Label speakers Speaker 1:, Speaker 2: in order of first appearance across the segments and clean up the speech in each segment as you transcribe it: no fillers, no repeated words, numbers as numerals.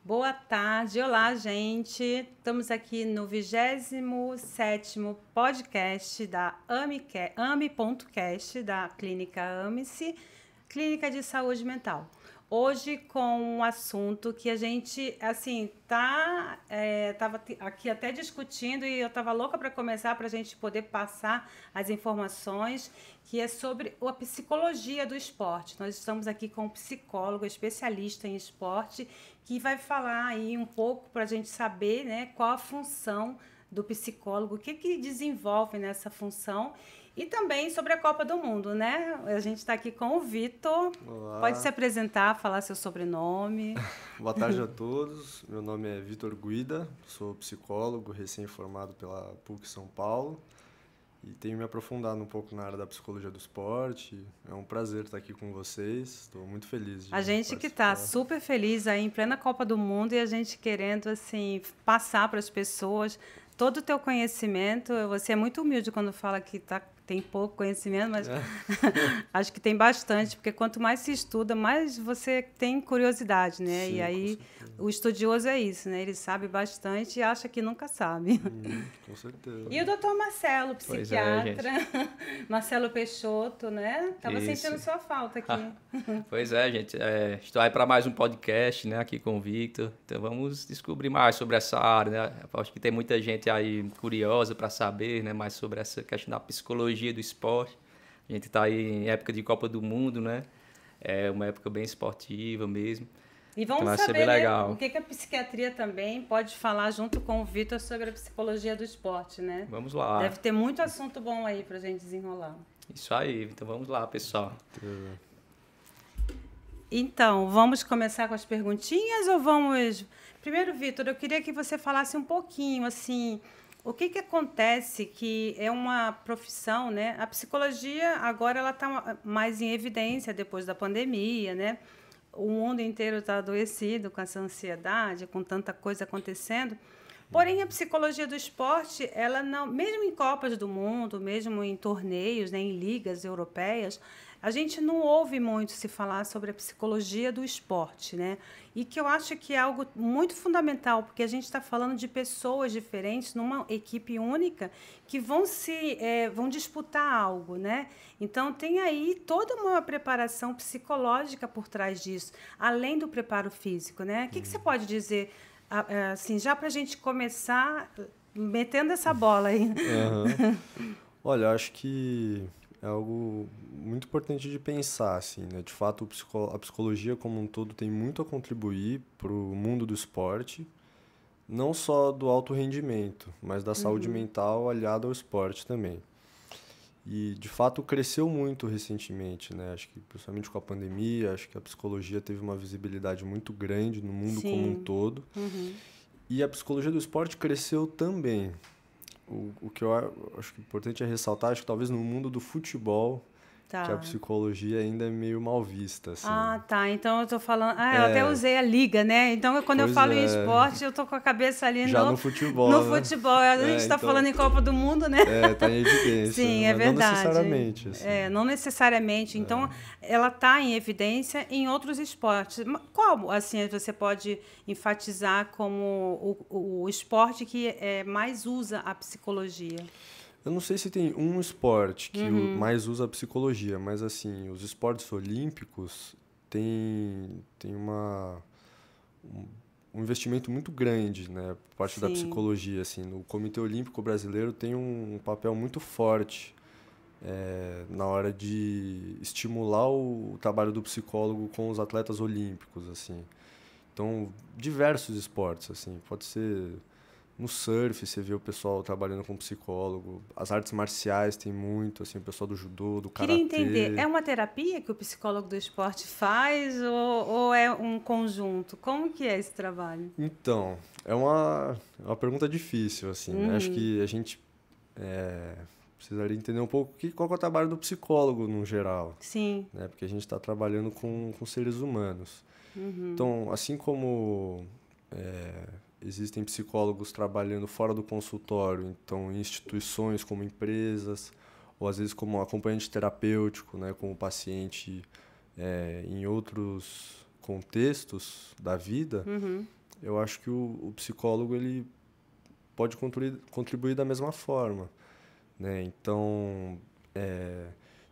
Speaker 1: Boa tarde, olá gente, estamos aqui no 27º podcast da AMI.cast, da Clínica AMICE, Clínica de Saúde Mental. Hoje com um assunto que a gente, assim, tava aqui até discutindo e eu estava louca para começar para a gente poder passar as informações, que é sobre a psicologia do esporte. Nós estamos aqui com um psicólogo especialista em esporte que vai falar aí um pouco para a gente saber, né, qual a função do psicólogo, o que desenvolve nessa função. E também sobre a Copa do Mundo, né? A gente está aqui com o Vitor.
Speaker 2: Olá.
Speaker 1: Pode se apresentar, falar seu sobrenome.
Speaker 2: Boa tarde a todos. Meu nome é Vitor Guida, sou psicólogo recém-formado pela PUC São Paulo e tenho me aprofundado um pouco na área da psicologia do esporte. É um prazer estar aqui com vocês. Estou muito feliz de
Speaker 1: A gente que está super feliz aí em plena Copa do Mundo e a gente querendo assim passar para as pessoas todo o teu conhecimento. Você é muito humilde quando fala que tem pouco conhecimento, mas acho que tem bastante, porque quanto mais se estuda, mais você tem curiosidade, né?
Speaker 2: Sim,
Speaker 1: e aí o estudioso é isso, né? Ele sabe bastante e acha que nunca sabe.
Speaker 2: Com certeza.
Speaker 1: E o doutor Marcelo, psiquiatra, Marcelo Peixoto, né? Estava sentindo sua falta aqui.
Speaker 3: Pois é, gente. Estou aí para mais um podcast, né? Aqui com o Victor. Então vamos descobrir mais sobre essa área, né? Acho que tem muita gente aí curiosa para saber, né? Mais sobre essa questão da psicologia do esporte. A gente está aí em época de Copa do Mundo, né? É uma época bem esportiva mesmo.
Speaker 1: E vamos
Speaker 3: então,
Speaker 1: saber, né, o que a psiquiatria também pode falar junto com o Vitor sobre a psicologia do esporte, né?
Speaker 3: Vamos lá.
Speaker 1: Deve ter muito assunto bom aí para a gente desenrolar.
Speaker 3: Isso aí, então vamos lá, pessoal.
Speaker 1: Então, vamos começar com as perguntinhas ou vamos... Primeiro, Vitor, eu queria que você falasse um pouquinho, assim, o que acontece, que é uma profissão, né? A psicologia agora ela está mais em evidência depois da pandemia, né? O mundo inteiro está adoecido com essa ansiedade, com tanta coisa acontecendo. Porém, a psicologia do esporte, ela não, mesmo em Copas do Mundo, mesmo em torneios, né, em ligas europeias, a gente não ouve muito se falar sobre a psicologia do esporte, né? E que eu acho que é algo muito fundamental, porque a gente está falando de pessoas diferentes numa equipe única que vão disputar algo, né? Então, tem aí toda uma preparação psicológica por trás disso, além do preparo físico, né? O que você pode dizer, assim, já para a gente começar metendo essa bola aí?
Speaker 2: Olha, acho que é algo muito importante de pensar, assim, né? De fato, a psicologia como um todo tem muito a contribuir para o mundo do esporte, não só do alto rendimento, mas da saúde mental aliada ao esporte também. E, de fato, cresceu muito recentemente, né? Acho que, principalmente com a pandemia, acho que a psicologia teve uma visibilidade muito grande no mundo como um todo. E a psicologia do esporte cresceu também. O que eu acho que é importante é ressaltar, acho que talvez no mundo do futebol, que a psicologia ainda é meio mal vista, assim.
Speaker 1: Ah, tá. Então eu tô falando... eu até usei a liga, né? Então, quando eu falo em esporte, eu tô com a cabeça ali
Speaker 2: já no futebol.
Speaker 1: No futebol. A gente tá falando em Copa do Mundo, né?
Speaker 2: Tá em evidência.
Speaker 1: Sim, é verdade.
Speaker 2: Não necessariamente. Assim.
Speaker 1: Não necessariamente. Então, ela tá em evidência em outros esportes. Qual, assim, você pode enfatizar como o esporte que mais usa a psicologia?
Speaker 2: Eu não sei se tem um esporte que mais usa a psicologia, mas assim, os esportes olímpicos têm um investimento muito grande, né, por parte da psicologia. Assim, o Comitê Olímpico Brasileiro tem um papel muito forte na hora de estimular o trabalho do psicólogo com os atletas olímpicos, assim. Então, diversos esportes, assim, pode ser... No surf, você vê o pessoal trabalhando com psicólogo. As artes marciais tem muito, assim, o pessoal do judô, do karatê.
Speaker 1: Queria entender, é uma terapia que o psicólogo do esporte faz ou é um conjunto? Como que é esse trabalho?
Speaker 2: Então, é uma pergunta difícil, assim. Né? Acho que a gente precisaria entender um pouco qual que é o trabalho do psicólogo, no geral.
Speaker 1: Sim.
Speaker 2: Né? Porque a gente está trabalhando com seres humanos. Então, assim como... existem psicólogos trabalhando fora do consultório, então em instituições como empresas, ou às vezes como acompanhante terapêutico, né, com o paciente em outros contextos da vida. eu acho que o psicólogo ele pode contribuir da mesma forma, né? Então,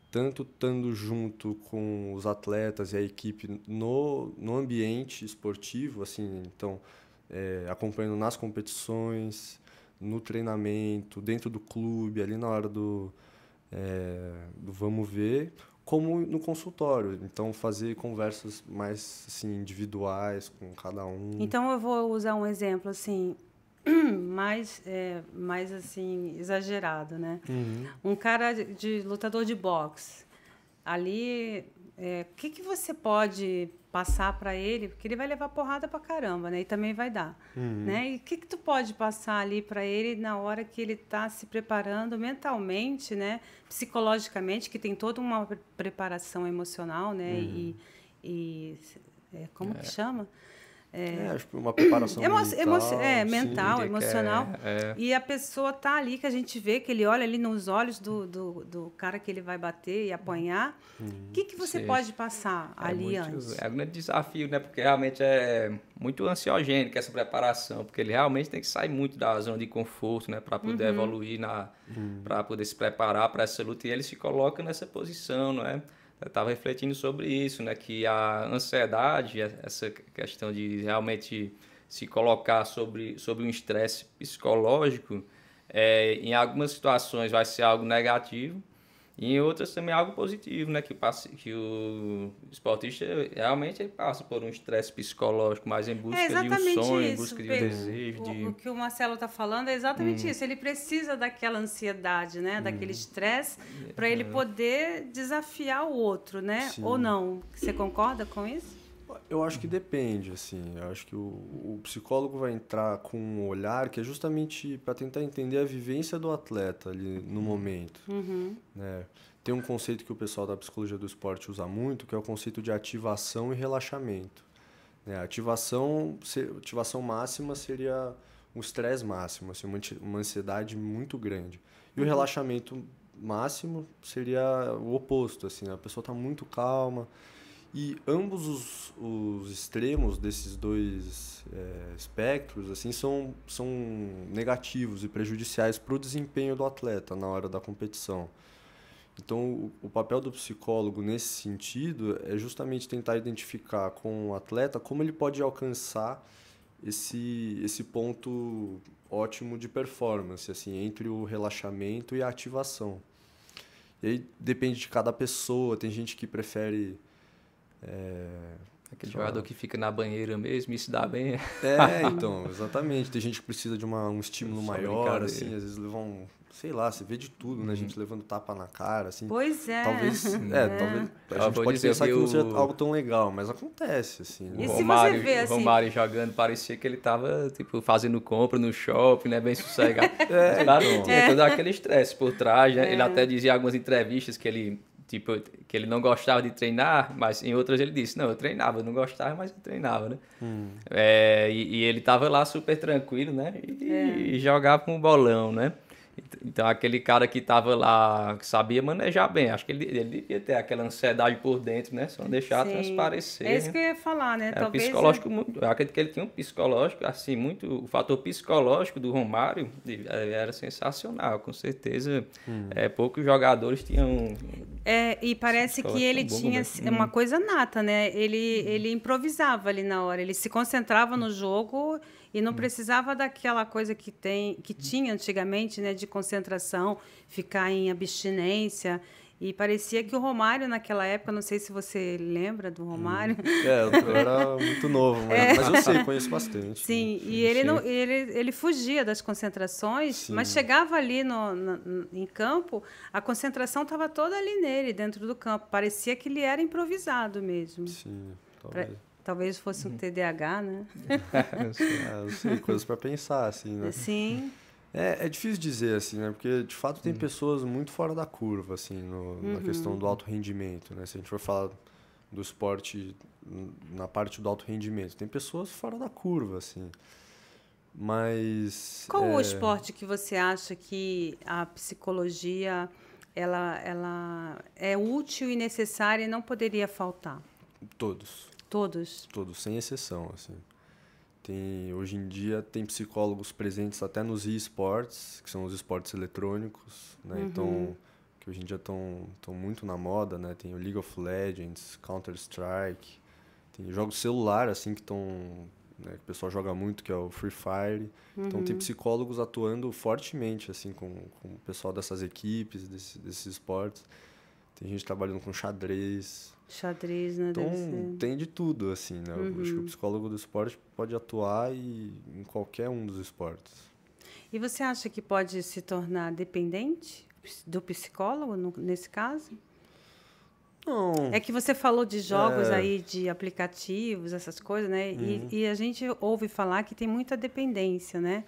Speaker 2: tanto estando junto com os atletas e a equipe no ambiente esportivo, assim, então, acompanhando nas competições, no treinamento, dentro do clube, ali na hora do vamos ver, como no consultório. Então, fazer conversas mais assim, individuais com cada um.
Speaker 1: Então, eu vou usar um exemplo assim, mais assim, exagerado, né? Um cara de lutador de boxe, ali, o que você pode passar para ele? Porque ele vai levar porrada para caramba, né? E também vai dar, né? E o que tu pode passar ali para ele na hora que ele está se preparando mentalmente, né? Psicologicamente, que tem toda uma preparação emocional, né? Como que chama?
Speaker 2: Acho que uma preparação
Speaker 1: mental,
Speaker 2: sim,
Speaker 1: emocional. E a pessoa tá ali, que a gente vê, que ele olha ali nos olhos do cara que ele vai bater e apanhar. O que você pode passar ali antes?
Speaker 3: É um grande desafio, né? Porque realmente é muito ansiogênico essa preparação, porque ele realmente tem que sair muito da zona de conforto, né? Para poder evoluir, para poder se preparar para essa luta. E ele se coloca nessa posição, não é? Eu estava refletindo sobre isso, né? Que a ansiedade, essa questão de realmente se colocar sobre um estresse psicológico, em algumas situações vai ser algo negativo e em outras também algo positivo, né? Que o esportista realmente ele passa por um estresse psicológico, mais em busca de um sonho, em busca de um desejo.
Speaker 1: O que o Marcelo está falando é exatamente isso. Ele precisa daquela ansiedade, né? Daquele estresse para ele poder desafiar o outro, né?
Speaker 2: Sim.
Speaker 1: Ou não? Você concorda com isso?
Speaker 2: Eu acho que depende, assim. Eu acho que o psicólogo vai entrar com um olhar que é justamente para tentar entender a vivência do atleta ali no momento. Né? Tem um conceito que o pessoal da psicologia do esporte usa muito, que é o conceito de ativação e relaxamento. Né? A ativação máxima seria um estresse máximo, assim, uma ansiedade muito grande. E o relaxamento máximo seria o oposto, assim, a pessoa está muito calma. E ambos os extremos desses dois espectros assim, são negativos e prejudiciais para o desempenho do atleta na hora da competição. Então, o papel do psicólogo nesse sentido é justamente tentar identificar com o atleta como ele pode alcançar esse ponto ótimo de performance, assim, entre o relaxamento e a ativação. E aí depende de cada pessoa, tem gente que prefere...
Speaker 3: Aquele jogador que fica na banheira mesmo e se dá bem.
Speaker 2: Então, exatamente. Tem gente que precisa de um estímulo maior, assim, às vezes levam, sei lá, você vê de tudo, né? A gente levando tapa na cara, assim.
Speaker 1: Pois é.
Speaker 2: Talvez, talvez a gente pode pensar que não seja algo tão legal, mas acontece, assim. Né?
Speaker 1: E se você vê, assim...
Speaker 3: O Romário jogando, parecia que ele tava, tipo, fazendo compra no shopping, né? Bem sossegado. Claro, tinha todo aquele estresse por trás, né? Ele até dizia em algumas entrevistas que ele não gostava de treinar, mas em outras ele disse, não, eu treinava, eu não gostava, mas eu treinava, né? E ele tava lá super tranquilo, né? E jogava com um bolão, né? Então, aquele cara que tava lá, que sabia manejar bem, acho que ele devia ter aquela ansiedade por dentro, né? Só deixar transparecer.
Speaker 1: É isso que eu ia falar, né?
Speaker 3: Talvez psicológico, eu acredito que ele tinha um psicológico, assim, muito... O fator psicológico do Romário era sensacional, com certeza. Poucos jogadores tinham...
Speaker 1: E parece que ele tinha uma coisa nata, né? Ele improvisava ali na hora, ele se concentrava no jogo e não precisava daquela coisa que tinha antigamente, né? De concentração, ficar em abstinência. E parecia que o Romário, naquela época, não sei se você lembra do Romário.
Speaker 2: Eu era muito novo, mas eu conheço bastante.
Speaker 1: Sim, e ele fugia das concentrações, mas chegava ali em campo, a concentração estava toda ali nele, dentro do campo. Parecia que ele era improvisado mesmo.
Speaker 2: Sim, talvez.
Speaker 1: Talvez fosse um TDAH, né?
Speaker 2: Eu sei, coisas para pensar, assim, né?
Speaker 1: Sim.
Speaker 2: É difícil dizer, assim, né? Porque, de fato, tem pessoas muito fora da curva, assim, na questão do alto rendimento, né? Se a gente for falar do esporte na parte do alto rendimento, tem pessoas fora da curva, assim. Mas...
Speaker 1: Qual o esporte que você acha que a psicologia ela é útil e necessária e não poderia faltar?
Speaker 2: Todos.
Speaker 1: Todos?
Speaker 2: Todos, sem exceção, assim. Hoje em dia tem psicólogos presentes até nos esportes, que são os esportes eletrônicos, né? Então, que hoje em dia estão muito na moda, né? Tem o League of Legends, Counter-Strike, tem jogos de celular, assim, que estão... Né, que o pessoal joga muito, que é o Free Fire. Então, tem psicólogos atuando fortemente, assim, com o pessoal dessas equipes, desses esportes. Tem gente trabalhando com xadrez.
Speaker 1: Xadrez, né?
Speaker 2: Então,
Speaker 1: Deve ser.
Speaker 2: tem de tudo, assim, né? Eu acho que o psicólogo do esporte pode atuar em qualquer um dos esportes.
Speaker 1: E você acha que pode se tornar dependente do psicólogo, nesse caso?
Speaker 2: Não.
Speaker 1: É que você falou de jogos aí, de aplicativos, essas coisas, né? E a gente ouve falar que tem muita dependência, né?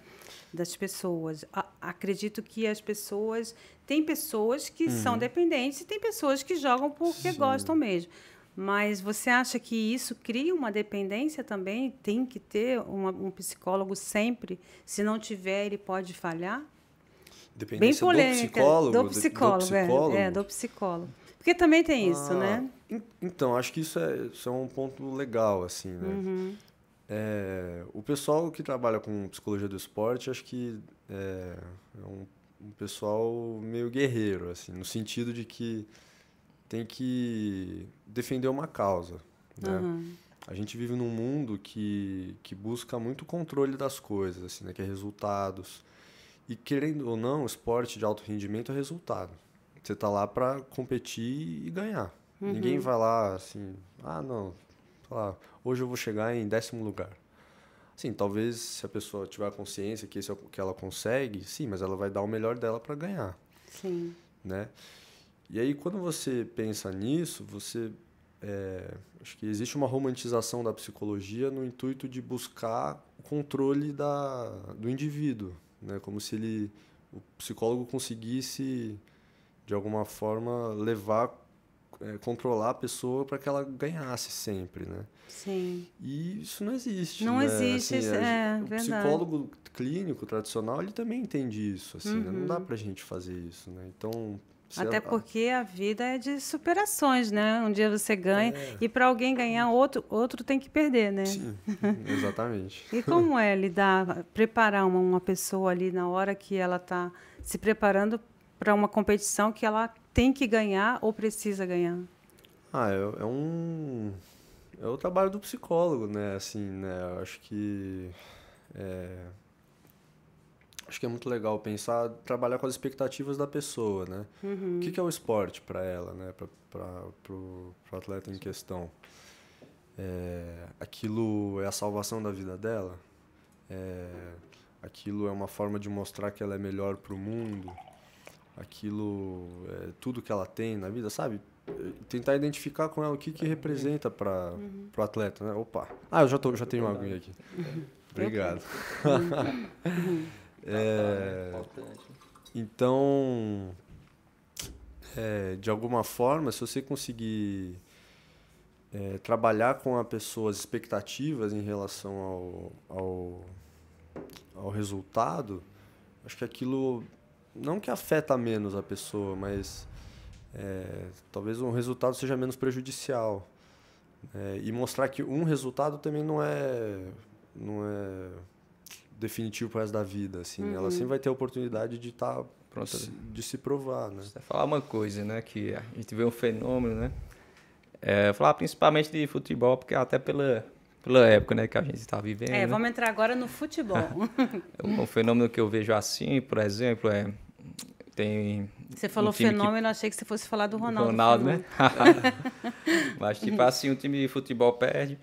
Speaker 1: Das pessoas. Acredito que as pessoas... Tem pessoas que são dependentes e tem pessoas que jogam porque gostam mesmo. Mas você acha que isso cria uma dependência também? Tem que ter um psicólogo sempre? Se não tiver, ele pode falhar? Bem
Speaker 2: Dependência
Speaker 1: polêmica.
Speaker 2: do psicólogo.
Speaker 1: Do psicólogo. Porque também tem isso, né?
Speaker 2: Então, acho que isso é um ponto legal, assim, né? O pessoal que trabalha com psicologia do esporte, acho que é um pessoal meio guerreiro, assim, no sentido de que tem que defender uma causa, né? A gente vive num mundo que busca muito controle das coisas, assim, né? Que é resultados. E, querendo ou não, o esporte de alto rendimento é resultado. Você está lá para competir e ganhar. Ninguém vai lá assim, não, sei lá, hoje eu vou chegar em 10º lugar. Sim, talvez se a pessoa tiver a consciência que esse é o que ela consegue, sim, mas ela vai dar o melhor dela para ganhar.
Speaker 1: Sim.
Speaker 2: Né? E aí, quando você pensa nisso, acho que existe uma romantização da psicologia no intuito de buscar o controle do indivíduo, né? Como se o psicólogo conseguisse, de alguma forma, controlar a pessoa para que ela ganhasse sempre, né?
Speaker 1: Sim.
Speaker 2: E isso não existe.
Speaker 1: Não
Speaker 2: né?
Speaker 1: existe,
Speaker 2: assim, o
Speaker 1: verdade.
Speaker 2: psicólogo clínico tradicional, ele também entende isso, assim, né? Não dá pra gente fazer isso, né? Então,
Speaker 1: até porque a vida é de superações, né? Um dia você ganha e para alguém ganhar, outro tem que perder, né?
Speaker 2: Sim, exatamente.
Speaker 1: E como é preparar uma pessoa ali na hora que ela está se preparando para uma competição que ela tem que ganhar ou precisa ganhar?
Speaker 2: É o trabalho do psicólogo, né? Assim, né? Eu acho que é muito legal trabalhar com as expectativas da pessoa, né? O que é o esporte para ela, né? Para o atleta em questão? Aquilo é a salvação da vida dela? Aquilo é uma forma de mostrar que ela é melhor para o mundo? Aquilo é tudo que ela tem na vida, sabe? Tentar identificar com ela o que representa para o atleta, né? Opa! Eu já tenho uma aguinha aqui. Obrigado. Então, de alguma forma, se você conseguir trabalhar com a pessoa as expectativas em relação ao resultado, acho que aquilo não que afeta menos a pessoa, mas talvez um resultado seja menos prejudicial. E mostrar que um resultado também não é definitivo para o resto da vida, assim. Ela sempre vai ter a oportunidade de de se provar, né?
Speaker 3: Você falar uma coisa, né, que a gente vê um fenômeno, né? Falar principalmente de futebol, porque até pela época, né, que a gente está vivendo. Né?
Speaker 1: Vamos entrar agora no futebol.
Speaker 3: Um fenômeno que eu vejo assim, por exemplo, tem...
Speaker 1: Você falou fenômeno, achei que você fosse falar do Ronaldo.
Speaker 3: Ronaldo, né? Mas, tipo assim, um time de futebol perde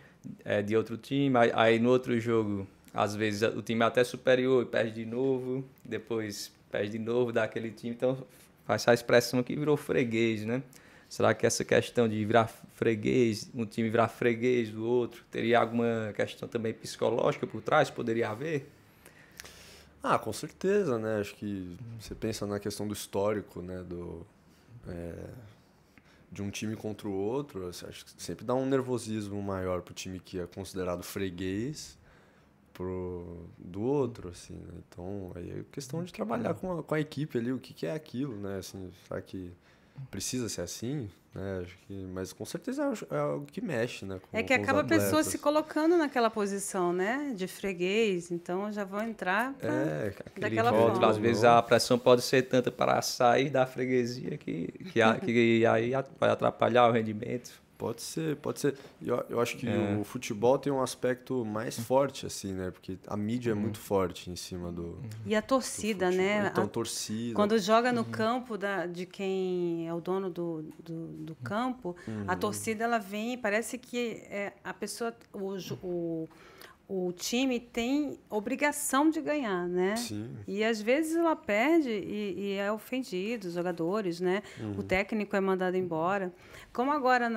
Speaker 3: de outro time, aí no outro jogo, às vezes, o time é até superior e perde de novo, depois perde de novo daquele time, então faz essa expressão que virou freguês, né? Será que essa questão de virar freguês, um time virar freguês do outro, teria alguma questão também psicológica por trás? Poderia haver?
Speaker 2: Com certeza, né? Acho que você pensa na questão do histórico, né? De um time contra o outro, acho que sempre dá um nervosismo maior pro time que é considerado freguês do outro, assim, né? Então, aí é questão de trabalhar com a equipe ali, o que é aquilo, né? Assim, será que precisa ser assim, né? Acho que, mas com certeza é algo que mexe, né?
Speaker 1: É que
Speaker 2: com os
Speaker 1: acaba a pessoa
Speaker 2: atletas.
Speaker 1: se colocando naquela posição, né? De freguês, então já vão entrar daquela
Speaker 3: Volta,
Speaker 1: forma.
Speaker 3: às vezes a pressão pode ser tanta para sair da freguesia que aí vai atrapalhar o rendimento.
Speaker 2: Pode ser, pode ser. Eu acho que o futebol tem um aspecto mais forte, assim, né? Porque a mídia é muito forte em cima do
Speaker 1: E a torcida, né?
Speaker 2: Então, torcida.
Speaker 1: Quando joga no campo de quem é o dono do campo, a torcida ela vem, parece que a pessoa, o time tem obrigação de ganhar, né?
Speaker 2: Sim.
Speaker 1: E às vezes ela perde e é ofendido, os jogadores, né? O técnico é mandado embora. Como agora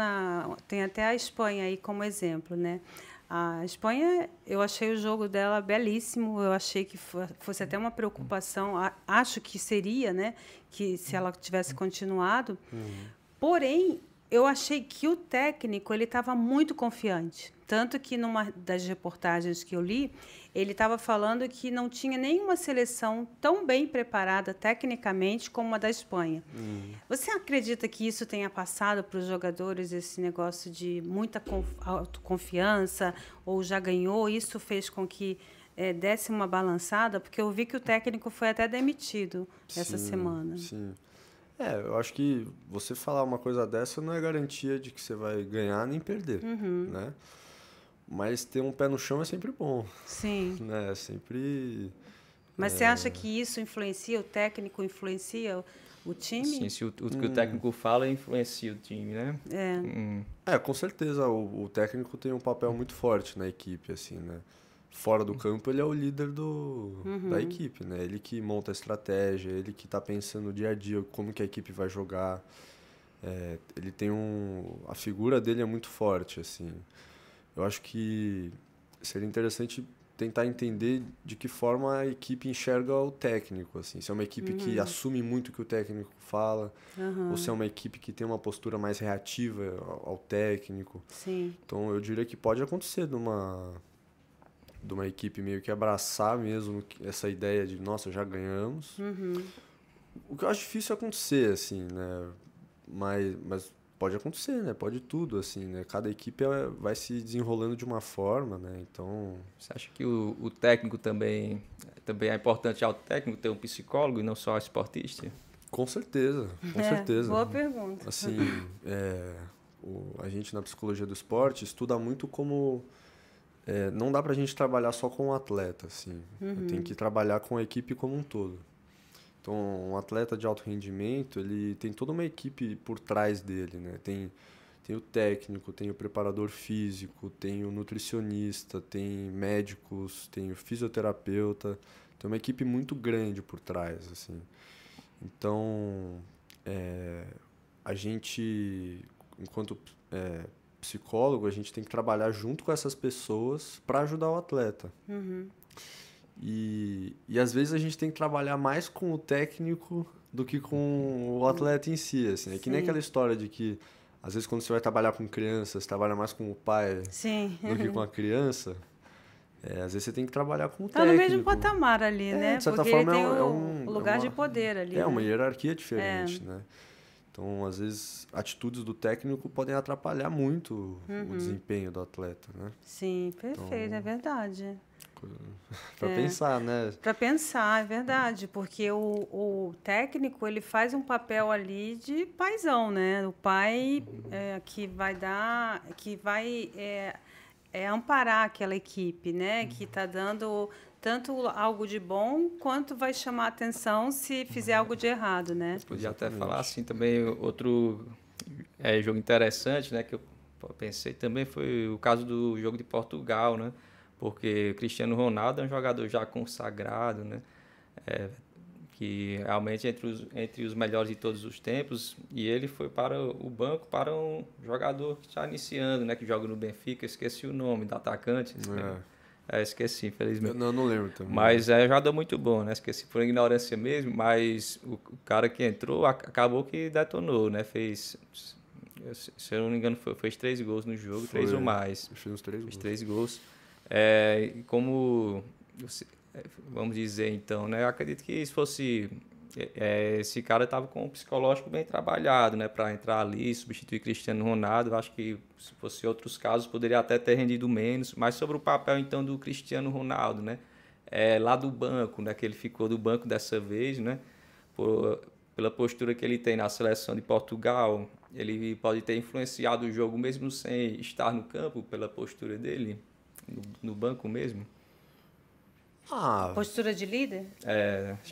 Speaker 1: tem até a Espanha aí como exemplo, né? A Espanha, eu achei o jogo dela belíssimo, eu achei que fosse até uma preocupação, acho que seria, né? Que se ela tivesse continuado. Porém, eu achei que o técnico ele estava muito confiante. Tanto que numa das reportagens que eu li, ele estava falando que não tinha nenhuma seleção tão bem preparada tecnicamente como a da Espanha. Você acredita que isso tenha passado para os jogadores, esse negócio de muita autoconfiança, ou já ganhou? Isso fez com que desse uma balançada? Porque eu vi que o técnico foi até demitido essa semana.
Speaker 2: Sim. Eu acho que você falar uma coisa dessa não é garantia de que você vai ganhar nem perder, né? Mas ter um pé no chão é sempre bom.
Speaker 1: Sim.
Speaker 2: Né?
Speaker 1: Sempre... Mas você acha que isso influencia, o técnico influencia o time?
Speaker 3: Sim, se o que o técnico fala influencia o time, né?
Speaker 2: Com certeza o técnico tem um papel muito forte na equipe, assim, né? Fora do campo, ele é o líder da equipe, né? Ele que monta a estratégia, ele que está pensando no dia a dia como que a equipe vai jogar. Ele tem a figura dele é muito forte, assim. Eu acho que seria interessante tentar entender de que forma a equipe enxerga o técnico, assim. Se é uma equipe que assume muito o que o técnico fala, ou se é uma equipe que tem uma postura mais reativa ao técnico.
Speaker 1: Sim.
Speaker 2: Então, eu diria que pode acontecer de uma equipe meio que abraçar mesmo essa ideia de, nossa, já ganhamos. O que eu acho difícil acontecer, assim, né? Mas pode acontecer, né? Pode tudo, assim, né? Cada equipe vai se desenrolando de uma forma, né? Então...
Speaker 3: Você acha que o técnico também é importante ao técnico ter um psicólogo e não só ao esportista?
Speaker 2: Com certeza, com certeza.
Speaker 1: Boa pergunta.
Speaker 2: Assim, a gente na psicologia do esporte estuda muito como... não dá pra gente trabalhar só com o atleta, assim. Tem que trabalhar com a equipe como um todo. Então, um atleta de alto rendimento, ele tem toda uma equipe por trás dele, né? Tem o técnico, tem o preparador físico, tem o nutricionista, tem médicos, tem o fisioterapeuta. Tem uma equipe muito grande por trás, assim. Então, a gente, enquanto psicólogo, a gente tem que trabalhar junto com essas pessoas para ajudar o atleta. E às vezes a gente tem que trabalhar mais com o técnico do que com o atleta em si, assim. É que nem aquela história de que, às vezes, quando você vai trabalhar com criança, você trabalha mais com o pai do que com a criança. Às vezes você tem que trabalhar com o técnico.
Speaker 1: Tá no mesmo patamar ali, né?
Speaker 2: De certa
Speaker 1: porque
Speaker 2: forma,
Speaker 1: ele tem o lugar de poder ali.
Speaker 2: Uma hierarquia diferente, né? Então, às vezes, atitudes do técnico podem atrapalhar muito o desempenho do atleta, né?
Speaker 1: Sim, perfeito, é verdade.
Speaker 2: Para pensar, né?
Speaker 1: Para pensar, é verdade, porque o técnico ele faz um papel ali de paizão, né? O pai que vai amparar aquela equipe, né? Que está dando tanto algo de bom quanto vai chamar atenção se fizer algo de errado, né?
Speaker 3: Podia até falar assim também outro jogo interessante, né? Que eu pensei também foi o caso do jogo de Portugal, né? Porque o Cristiano Ronaldo é um jogador já consagrado, né? Que realmente entre os melhores de todos os tempos, e ele foi para o banco para um jogador que está iniciando, né? Que joga no Benfica, esqueci o nome do atacante. Esqueci, infelizmente.
Speaker 2: Eu não lembro também.
Speaker 3: Mas é um jogador muito bom, né? Esqueci por ignorância mesmo, mas o cara que entrou acabou que detonou, né? Fez, se eu não me engano, fez 3 gols no jogo, 3 ou mais.
Speaker 2: Fez uns 3 gols.
Speaker 3: Fez 3 gols. Como, vamos dizer então, né? Eu acredito que se fosse esse cara estava com o psicológico bem trabalhado, né, para entrar ali, substituir Cristiano Ronaldo. Eu acho que se fosse outros casos poderia até ter rendido menos. Mas sobre o papel então do Cristiano Ronaldo, né, lá do banco, né, que ele ficou do banco dessa vez, né, pela postura que ele tem na seleção de Portugal, ele pode ter influenciado o jogo mesmo sem estar no campo, pela postura dele no banco mesmo.
Speaker 1: Postura de líder?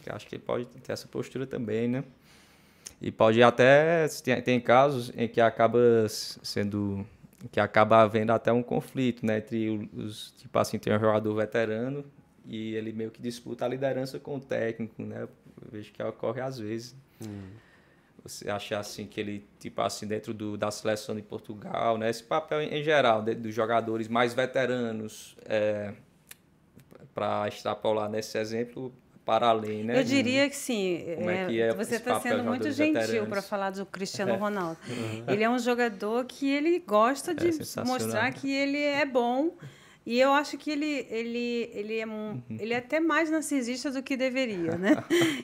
Speaker 3: Acho que ele pode ter essa postura também, né? E pode até... Tem casos em que acaba havendo até um conflito, né? Entre tipo assim, tem um jogador veterano e ele meio que disputa a liderança com o técnico, né? Eu vejo que ocorre às vezes. Você acha assim que ele, tipo assim, dentro da seleção de Portugal, né? Esse papel em geral, dos jogadores mais veteranos... para extrapolar nesse exemplo para além, né?
Speaker 1: Eu diria que sim.
Speaker 3: Como é que
Speaker 1: você está sendo muito gentil para falar do Cristiano Ronaldo. Ele é um jogador que ele gosta de mostrar que ele é bom. E eu acho que ele é até mais narcisista do que deveria, né?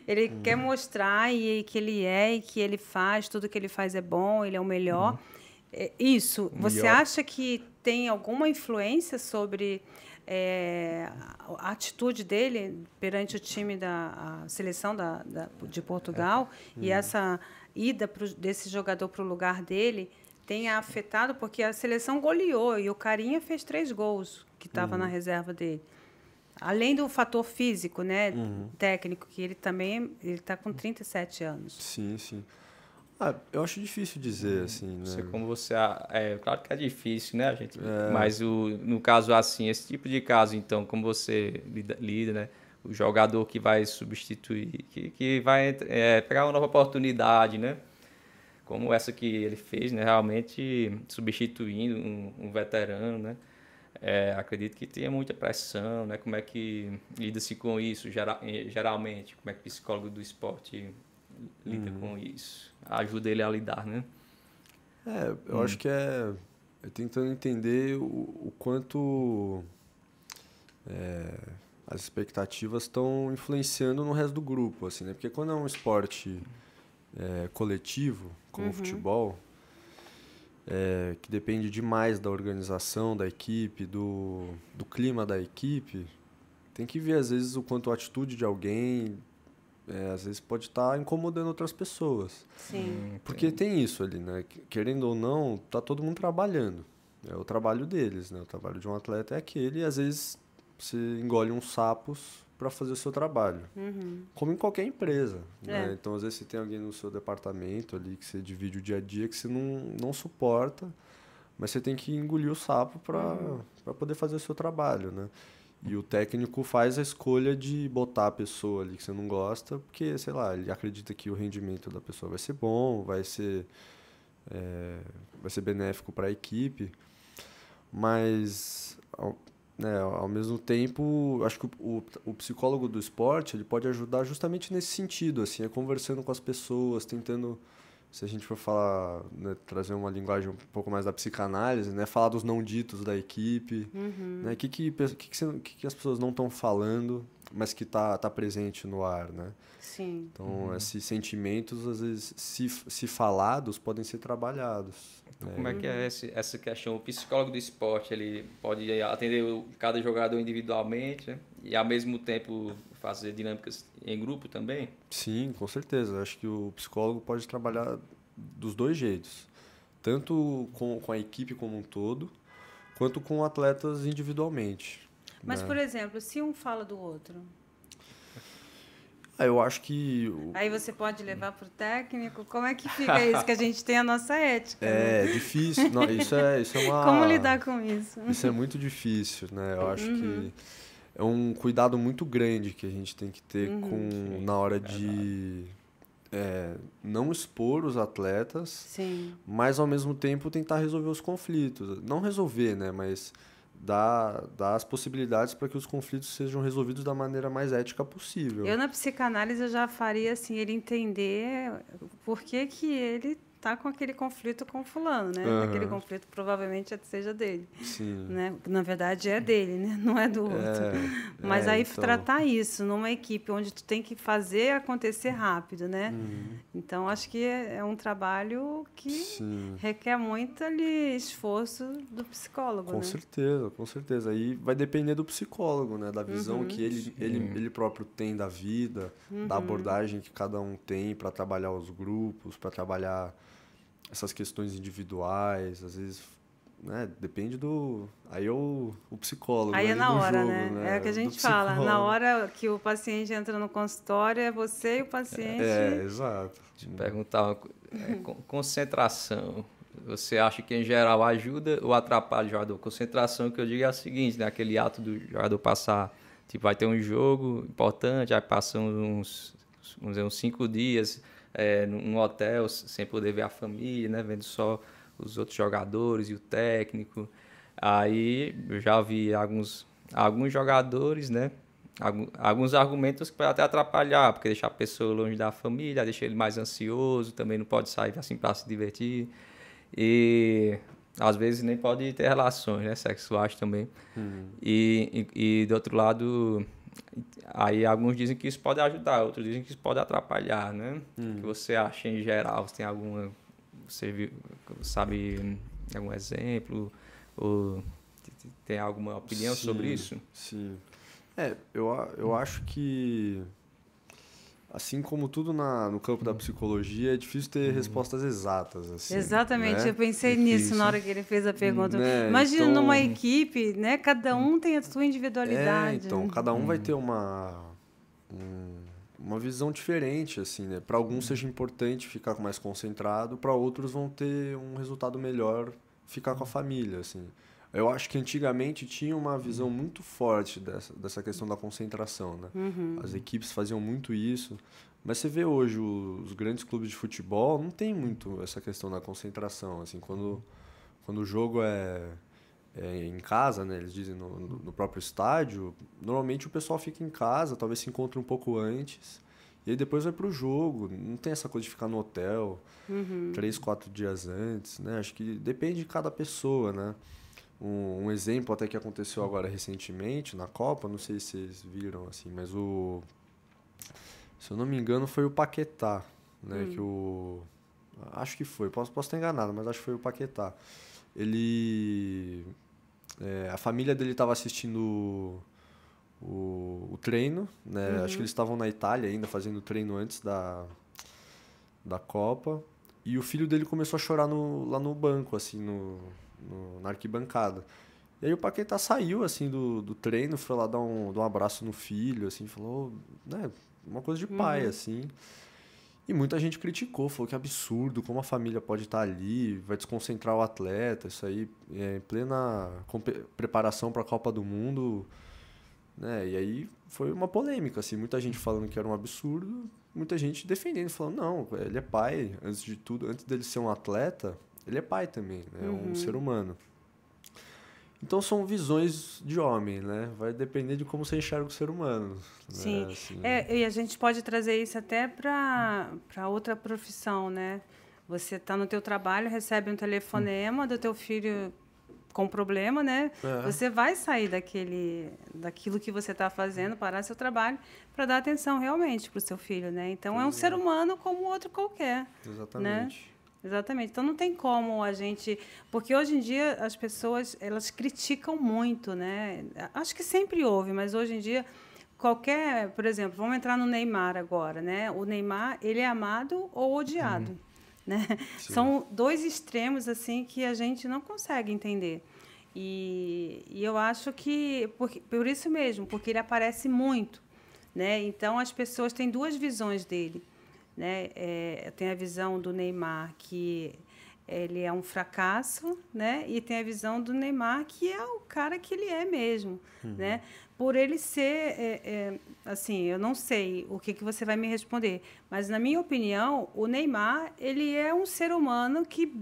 Speaker 1: Ele quer mostrar que ele e que ele faz, tudo que ele faz é bom, ele é o melhor. Isso. Você acha que tem alguma influência sobre... a atitude dele perante o time a seleção de Portugal e essa ida desse jogador para o lugar dele tenha afetado, porque a seleção goleou e o Carinha fez 3 gols que estava na reserva dele. Além do fator físico, né, técnico, que ele também está com 37 anos.
Speaker 2: Sim, sim. Eu acho difícil dizer, assim, né?
Speaker 3: Sei como você... claro que é difícil, né, gente? Mas, no caso, assim, esse tipo de caso, então, como você lida, né? O jogador que vai substituir, que vai pegar uma nova oportunidade, né? Como essa que ele fez, né? Realmente substituindo um veterano, né? Acredito que tenha muita pressão, né? Como é que lida-se com isso, geralmente? Como é que o psicólogo do esporte lida com isso? Ajuda ele a lidar, né?
Speaker 2: Eu acho que é tentando entender o quanto as expectativas estão influenciando no resto do grupo, assim, né? Porque quando é um esporte coletivo, como o futebol, que depende demais da organização da equipe, do clima da equipe, tem que ver, às vezes, o quanto a atitude de alguém... às vezes pode estar incomodando outras pessoas.
Speaker 1: Sim.
Speaker 2: Porque tem isso ali, né? Querendo ou não, tá todo mundo trabalhando. É o trabalho deles, né? O trabalho de um atleta é aquele, e às vezes você engole uns sapos para fazer o seu trabalho. Como em qualquer empresa. Né? Então, às vezes você tem alguém no seu departamento ali que você divide o dia a dia que você não suporta, mas você tem que engolir o sapo para poder fazer o seu trabalho, né? E o técnico faz a escolha de botar a pessoa ali que você não gosta, porque, sei lá, ele acredita que o rendimento da pessoa vai ser bom, vai ser benéfico para a equipe. Mas, ao mesmo tempo, acho que o psicólogo do esporte ele pode ajudar justamente nesse sentido, assim, conversando com as pessoas, tentando... Se a gente for falar, né, trazer uma linguagem um pouco mais da psicanálise, né, falar dos não ditos da equipe, né, que as pessoas não estão falando, mas que tá presente no ar, né?
Speaker 1: Sim.
Speaker 2: Então, esses sentimentos, às vezes, se falados, podem ser trabalhados.
Speaker 3: Então, como é que é essa questão? O psicólogo do esporte, ele pode atender cada jogador individualmente, né? E, ao mesmo tempo, fazer dinâmicas em grupo também?
Speaker 2: Sim, com certeza. Acho que o psicólogo pode trabalhar dos 2 jeitos. Tanto com a equipe como um todo, quanto com atletas individualmente.
Speaker 1: Mas,
Speaker 2: né?
Speaker 1: por exemplo, se um fala do outro...
Speaker 2: Eu acho que...
Speaker 1: Aí você pode levar para o técnico? Como é que fica isso? Que a gente tem a nossa ética.
Speaker 2: É difícil. Não, isso é uma...
Speaker 1: Como lidar com isso?
Speaker 2: Isso é muito difícil, né? Eu acho que é um cuidado muito grande que a gente tem que ter na hora de não expor os atletas,
Speaker 1: Sim.
Speaker 2: mas, ao mesmo tempo, tentar resolver os conflitos. Não resolver, né? Mas... Dar as possibilidades para que os conflitos sejam resolvidos da maneira mais ética possível.
Speaker 1: Eu, na psicanálise, eu já faria assim, ele entender por que ele está com aquele conflito com fulano, né?
Speaker 2: Aham.
Speaker 1: Aquele conflito provavelmente seja dele,
Speaker 2: Sim.
Speaker 1: né? Na verdade é dele, né? Não é do outro. Mas aí
Speaker 2: então.
Speaker 1: tratar isso numa equipe onde tu tem que fazer acontecer rápido, né?
Speaker 2: Uhum.
Speaker 1: Então acho que é um trabalho que
Speaker 2: Sim.
Speaker 1: requer muito ali esforço do psicólogo,
Speaker 2: Com
Speaker 1: né?
Speaker 2: certeza, com certeza. Aí vai depender do psicólogo, né? Da visão que ele próprio tem da vida, da abordagem que cada um tem para trabalhar os grupos, para trabalhar essas questões individuais. Às vezes, né? Depende do... Aí é o psicólogo
Speaker 1: Aí é
Speaker 2: ali
Speaker 1: na
Speaker 2: no
Speaker 1: hora,
Speaker 2: jogo,
Speaker 1: né? É o que a
Speaker 2: do
Speaker 1: gente fala. Na
Speaker 2: psicólogo.
Speaker 1: hora que o paciente entra no consultório, é você e o paciente.
Speaker 2: Exato.
Speaker 3: Deixa eu perguntar uma coisa. Concentração. Você acha que, em geral, ajuda ou atrapalha o jogador? Concentração, que eu digo, é a seguinte, né? Aquele ato do jogador passar... Tipo, vai ter um jogo importante, aí passam vamos dizer, uns 5 dias num hotel, sem poder ver a família, né? Vendo só os outros jogadores e o técnico. Aí, eu já vi alguns jogadores, né? Alguns argumentos que podem até atrapalhar, porque deixar a pessoa longe da família, deixa ele mais ansioso, também não pode sair assim para se divertir. E às vezes nem pode ter relações, né, sexuais também. E do outro lado, aí alguns dizem que isso pode ajudar, outros dizem que isso pode atrapalhar, né? O que você acha em geral? Você tem alguma... Você viu, sabe algum exemplo? Ou tem alguma opinião sobre isso?
Speaker 2: Sim. Eu acho que, assim como tudo no campo da psicologia, é difícil ter respostas exatas. Assim,
Speaker 1: Exatamente,
Speaker 2: né?
Speaker 1: eu pensei nisso na hora que ele fez a pergunta.
Speaker 2: Né?
Speaker 1: Imagina
Speaker 2: Então,
Speaker 1: numa equipe, né? Cada um tem a sua individualidade.
Speaker 2: então, cada um vai ter uma visão diferente, assim, né? Para alguns seja importante ficar mais concentrado, para outros vão ter um resultado melhor ficar com a família, assim. Eu acho que antigamente tinha uma visão muito forte dessa questão da concentração, né? As equipes faziam muito isso, mas você vê hoje os grandes clubes de futebol não tem muito essa questão da concentração, assim, quando o jogo é em casa, né? Eles dizem no próprio estádio, normalmente o pessoal fica em casa, talvez se encontre um pouco antes, e aí depois vai para o jogo, não tem essa coisa de ficar no hotel 3, 4 dias antes, né? Acho que depende de cada pessoa, né? Um exemplo até que aconteceu agora recentemente na Copa, não sei se vocês viram, assim, mas se eu não me engano foi o Paquetá, né? Acho que foi, posso estar enganado, mas acho que foi o Paquetá. A família dele estava assistindo o treino, né? Acho que eles estavam na Itália ainda, fazendo treino antes da Copa, e o filho dele começou a chorar lá no banco, assim, na arquibancada. E aí o Paquetá saiu, assim, do treino, foi lá dar um abraço no filho, assim, falou, né, uma coisa de pai, assim. E muita gente criticou, falou que é absurdo, como a família pode estar ali, vai desconcentrar o atleta, isso aí em plena preparação para a Copa do Mundo, né? E aí foi uma polêmica, assim, muita gente falando que era um absurdo, muita gente defendendo, falando, não, ele é pai, antes de tudo, antes dele ser um atleta, ele é pai também, né? É um ser humano. Então são visões de homem, né? Vai depender de como você enxerga o ser humano.
Speaker 1: Sim.
Speaker 2: Né? Assim,
Speaker 1: E a gente pode trazer isso até para outra profissão, né? Você está no teu trabalho, recebe um telefonema do teu filho com problema, né? Você vai sair daquilo que você está fazendo, parar seu trabalho, para dar atenção realmente para o seu filho, né? Então, é um ser humano como outro qualquer.
Speaker 2: Exatamente.
Speaker 1: Né? Exatamente. Então, não tem como a gente... Porque, hoje em dia, as pessoas elas criticam muito, né? Acho que sempre houve, mas, hoje em dia, qualquer... Por exemplo, vamos entrar no Neymar agora, né? O Neymar, ele é amado ou odiado, né? São dois extremos, assim, que a gente não consegue entender. E eu acho que... Por isso mesmo, porque ele aparece muito, né? Então, as pessoas têm duas visões dele. Né? Tem a visão do Neymar, que ele é um fracasso, né? E tem a visão do Neymar, que é o cara que ele é mesmo. Né? Por ele ser... assim, eu não sei o que você vai me responder, mas, na minha opinião, o Neymar, ele é um ser humano que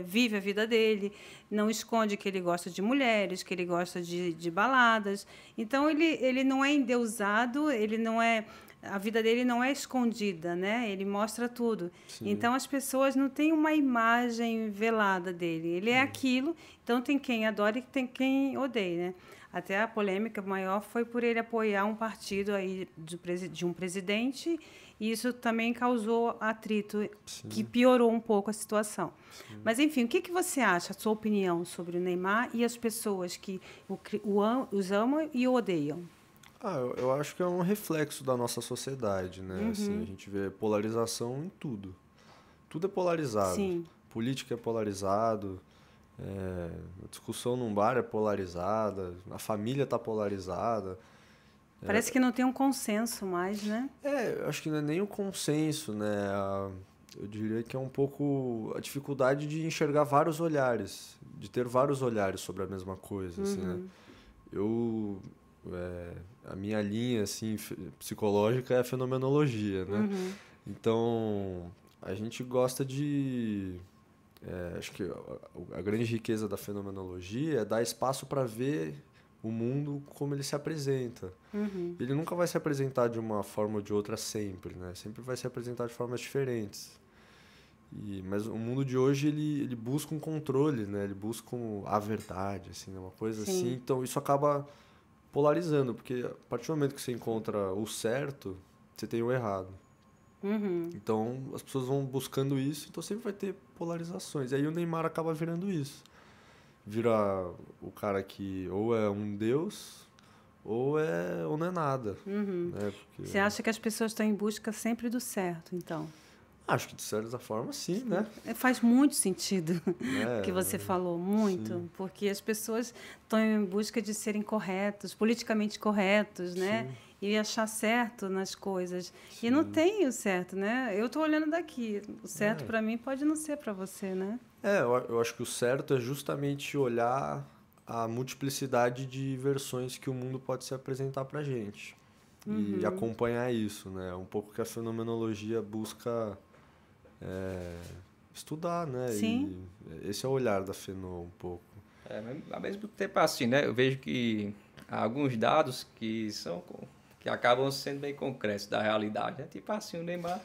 Speaker 1: vive a vida dele, não esconde que ele gosta de mulheres, que ele gosta de baladas. Então, ele não é endeusado, ele não é... a vida dele não é escondida, né? Ele mostra tudo.
Speaker 2: Sim.
Speaker 1: Então, as pessoas não têm uma imagem velada dele. Ele é aquilo, então tem quem adora e tem quem odeia, né? Até a polêmica maior foi por ele apoiar um partido aí de um presidente, e isso também causou atrito, que piorou um pouco a situação. Mas, enfim, o que você acha, a sua opinião sobre o Neymar e as pessoas que os amam e o odeiam?
Speaker 2: Eu acho que é um reflexo da nossa sociedade, né? Assim, a gente vê polarização em tudo. Tudo é polarizado.
Speaker 1: Sim.
Speaker 2: Política é polarizado, a discussão num bar é polarizada, a família está polarizada.
Speaker 1: Parece que não tem um consenso mais, né?
Speaker 2: Eu acho que não é nem o consenso, né? Eu diria que é um pouco a dificuldade de enxergar vários olhares, de ter vários olhares sobre a mesma coisa, assim, né? A minha linha assim psicológica é a fenomenologia, né? Então a gente gosta de acho que a grande riqueza da fenomenologia é dar espaço para ver o mundo como ele se apresenta. Ele nunca vai se apresentar de uma forma ou de outra sempre, né? Sempre vai se apresentar de formas diferentes. Mas o mundo de hoje ele busca um controle, né? Ele busca a verdade, assim, uma coisa
Speaker 1: Sim.
Speaker 2: assim. Então isso acaba polarizando, porque a partir do momento que você encontra o certo, você tem o errado. Então as pessoas vão buscando isso, então sempre vai ter polarizações. E aí o Neymar acaba virando isso. Vira o cara que ou é um deus ou não é nada. Né?
Speaker 1: Você acha que as pessoas estão em busca sempre do certo, então?
Speaker 2: Acho que de certa forma sim, né?
Speaker 1: Faz muito sentido o que você falou, muito.
Speaker 2: Sim.
Speaker 1: Porque as pessoas estão em busca de serem corretos, politicamente corretos, né?
Speaker 2: Sim.
Speaker 1: E achar certo nas coisas.
Speaker 2: Sim.
Speaker 1: E não tem o certo, né? Eu estou olhando daqui. O certo para mim pode não ser para você, né?
Speaker 2: Eu acho que o certo é justamente olhar a multiplicidade de versões que o mundo pode se apresentar para a gente. E acompanhar isso, né? Um pouco que a fenomenologia busca estudar, né?
Speaker 1: Sim.
Speaker 2: E esse é o olhar da Feno um pouco.
Speaker 3: Ao mesmo tempo assim, né? Eu vejo que há alguns dados que acabam sendo bem concretos da realidade, né? Tipo assim, o Neymar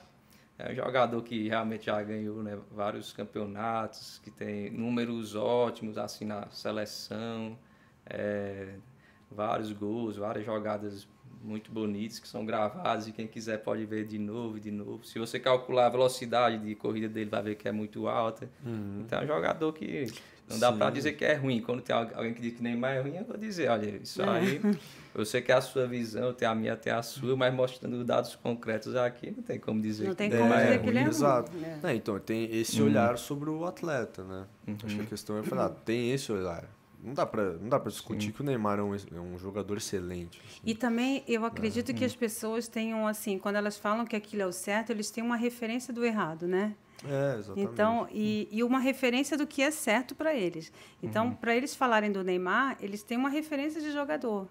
Speaker 3: é um jogador que realmente já ganhou, né, vários campeonatos, que tem números ótimos assim na seleção, vários gols, várias jogadas muito bonitas que são gravadas e quem quiser pode ver de novo e de novo. Se você calcular a velocidade de corrida dele, vai ver que é muito alta. Então é um jogador que não dá para dizer que é ruim. Quando tem alguém que diz que Neymar é ruim, eu vou dizer, olha, isso aí, eu sei que é a sua visão, tem a minha, tem a sua, mas mostrando dados concretos aqui, não tem como dizer
Speaker 1: não tem
Speaker 3: que
Speaker 1: como
Speaker 3: Neymar
Speaker 1: dizer
Speaker 3: é
Speaker 1: que
Speaker 3: ruim.
Speaker 1: ele é ruim.
Speaker 2: Exato. Então, tem esse olhar sobre o atleta, né? Acho que a questão é falar, tem esse olhar. Não dá pra discutir que o Neymar é um jogador excelente. Assim.
Speaker 1: E também eu acredito que as pessoas tenham, assim, quando elas falam que aquilo é o certo, eles têm uma referência do errado, né?
Speaker 2: Exatamente.
Speaker 1: Então, e uma referência do que é certo para eles. Então, para eles falarem do Neymar, eles têm uma referência de jogador,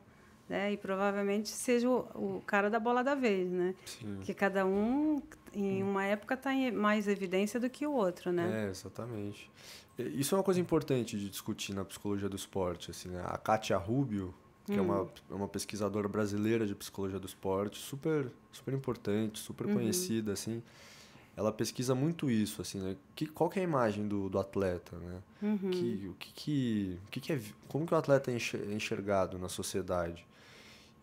Speaker 1: né? E provavelmente seja o cara da bola da vez, né?
Speaker 2: Sim.
Speaker 1: Que cada um, em uma época, está em mais evidência do que o outro, né?
Speaker 2: Exatamente. Isso é uma coisa importante de discutir na psicologia do esporte. Assim, né? A Kátia Rubio, que é uma pesquisadora brasileira de psicologia do esporte, super, super importante, super conhecida, assim. Ela pesquisa muito isso, assim, né? Qual que é a imagem do atleta, né? Como que o atleta é enxergado na sociedade?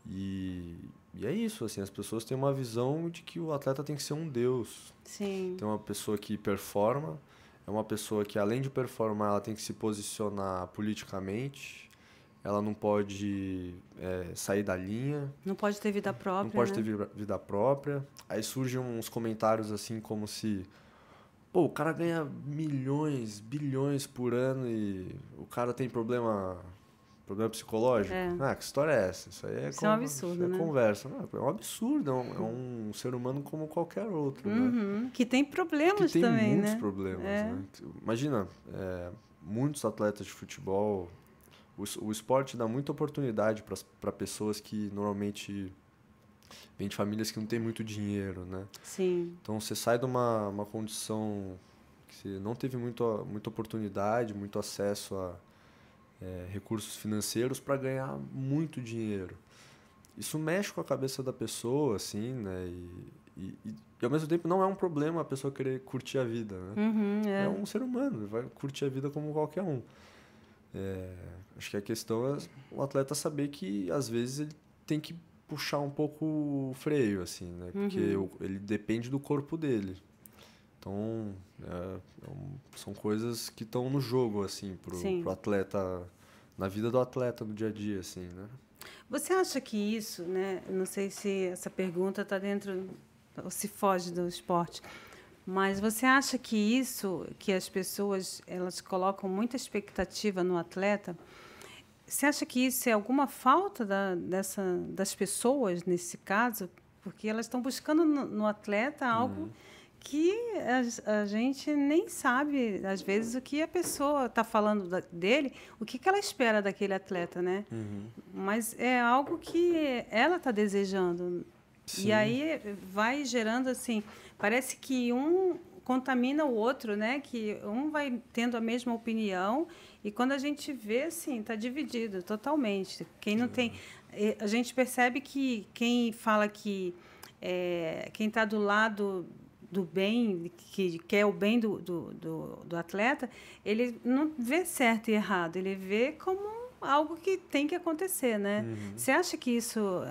Speaker 2: E é isso, assim, as pessoas têm uma visão de que o atleta tem que ser um deus.
Speaker 1: Sim.
Speaker 2: Tem uma pessoa que performa, é uma pessoa que, além de performar, ela tem que se posicionar politicamente, ela não pode sair da linha.
Speaker 1: Não pode ter vida própria,
Speaker 2: Não pode
Speaker 1: né?
Speaker 2: ter vida própria. Aí surgem uns comentários assim como se... Pô, o cara ganha milhões, bilhões por ano e o cara tem problema psicológico? Que história é essa? Isso aí
Speaker 1: é um absurdo, né?
Speaker 2: Conversa. Não, é um absurdo, é um ser humano como qualquer outro, né?
Speaker 1: Que tem problemas
Speaker 2: que tem
Speaker 1: também,
Speaker 2: muitos
Speaker 1: né?
Speaker 2: problemas, né? Imagina, muitos atletas de futebol... O esporte dá muita oportunidade para pessoas que normalmente vêm de famílias que não têm muito dinheiro, né?
Speaker 1: Sim.
Speaker 2: Então, você sai de uma condição que você não teve muita oportunidade, muito acesso a recursos financeiros para ganhar muito dinheiro. isso mexe com a cabeça da pessoa, assim, né? E ao mesmo tempo não é um problema a pessoa querer curtir a vida, né? É um ser humano, vai curtir a vida como qualquer um. Acho que a questão é o atleta saber que, às vezes, ele tem que puxar um pouco o freio, assim, né? Porque ele depende do corpo dele. Então, são coisas que estão no jogo, assim, pro atleta, na vida do atleta, no dia a dia, assim, né?
Speaker 1: Você acha que isso, né? Não sei se essa pergunta está dentro ou se foge do esporte, mas você acha que isso, que as pessoas elas colocam muita expectativa no atleta, você acha que isso é alguma falta das pessoas nesse caso? Porque elas estão buscando no atleta algo que a gente nem sabe, às vezes, o que a pessoa está falando dele, o que ela espera daquele atleta, né? Mas é algo que ela está desejando. Sim. E aí vai gerando, assim, parece que um contamina o outro, né? Que um vai tendo a mesma opinião e quando a gente vê, assim, está dividido totalmente. Quem não tem... A gente percebe que quem fala que... quem está do lado do bem, que quer o bem do atleta, ele não vê certo e errado, ele vê como algo que tem que acontecer, né? Você acha que isso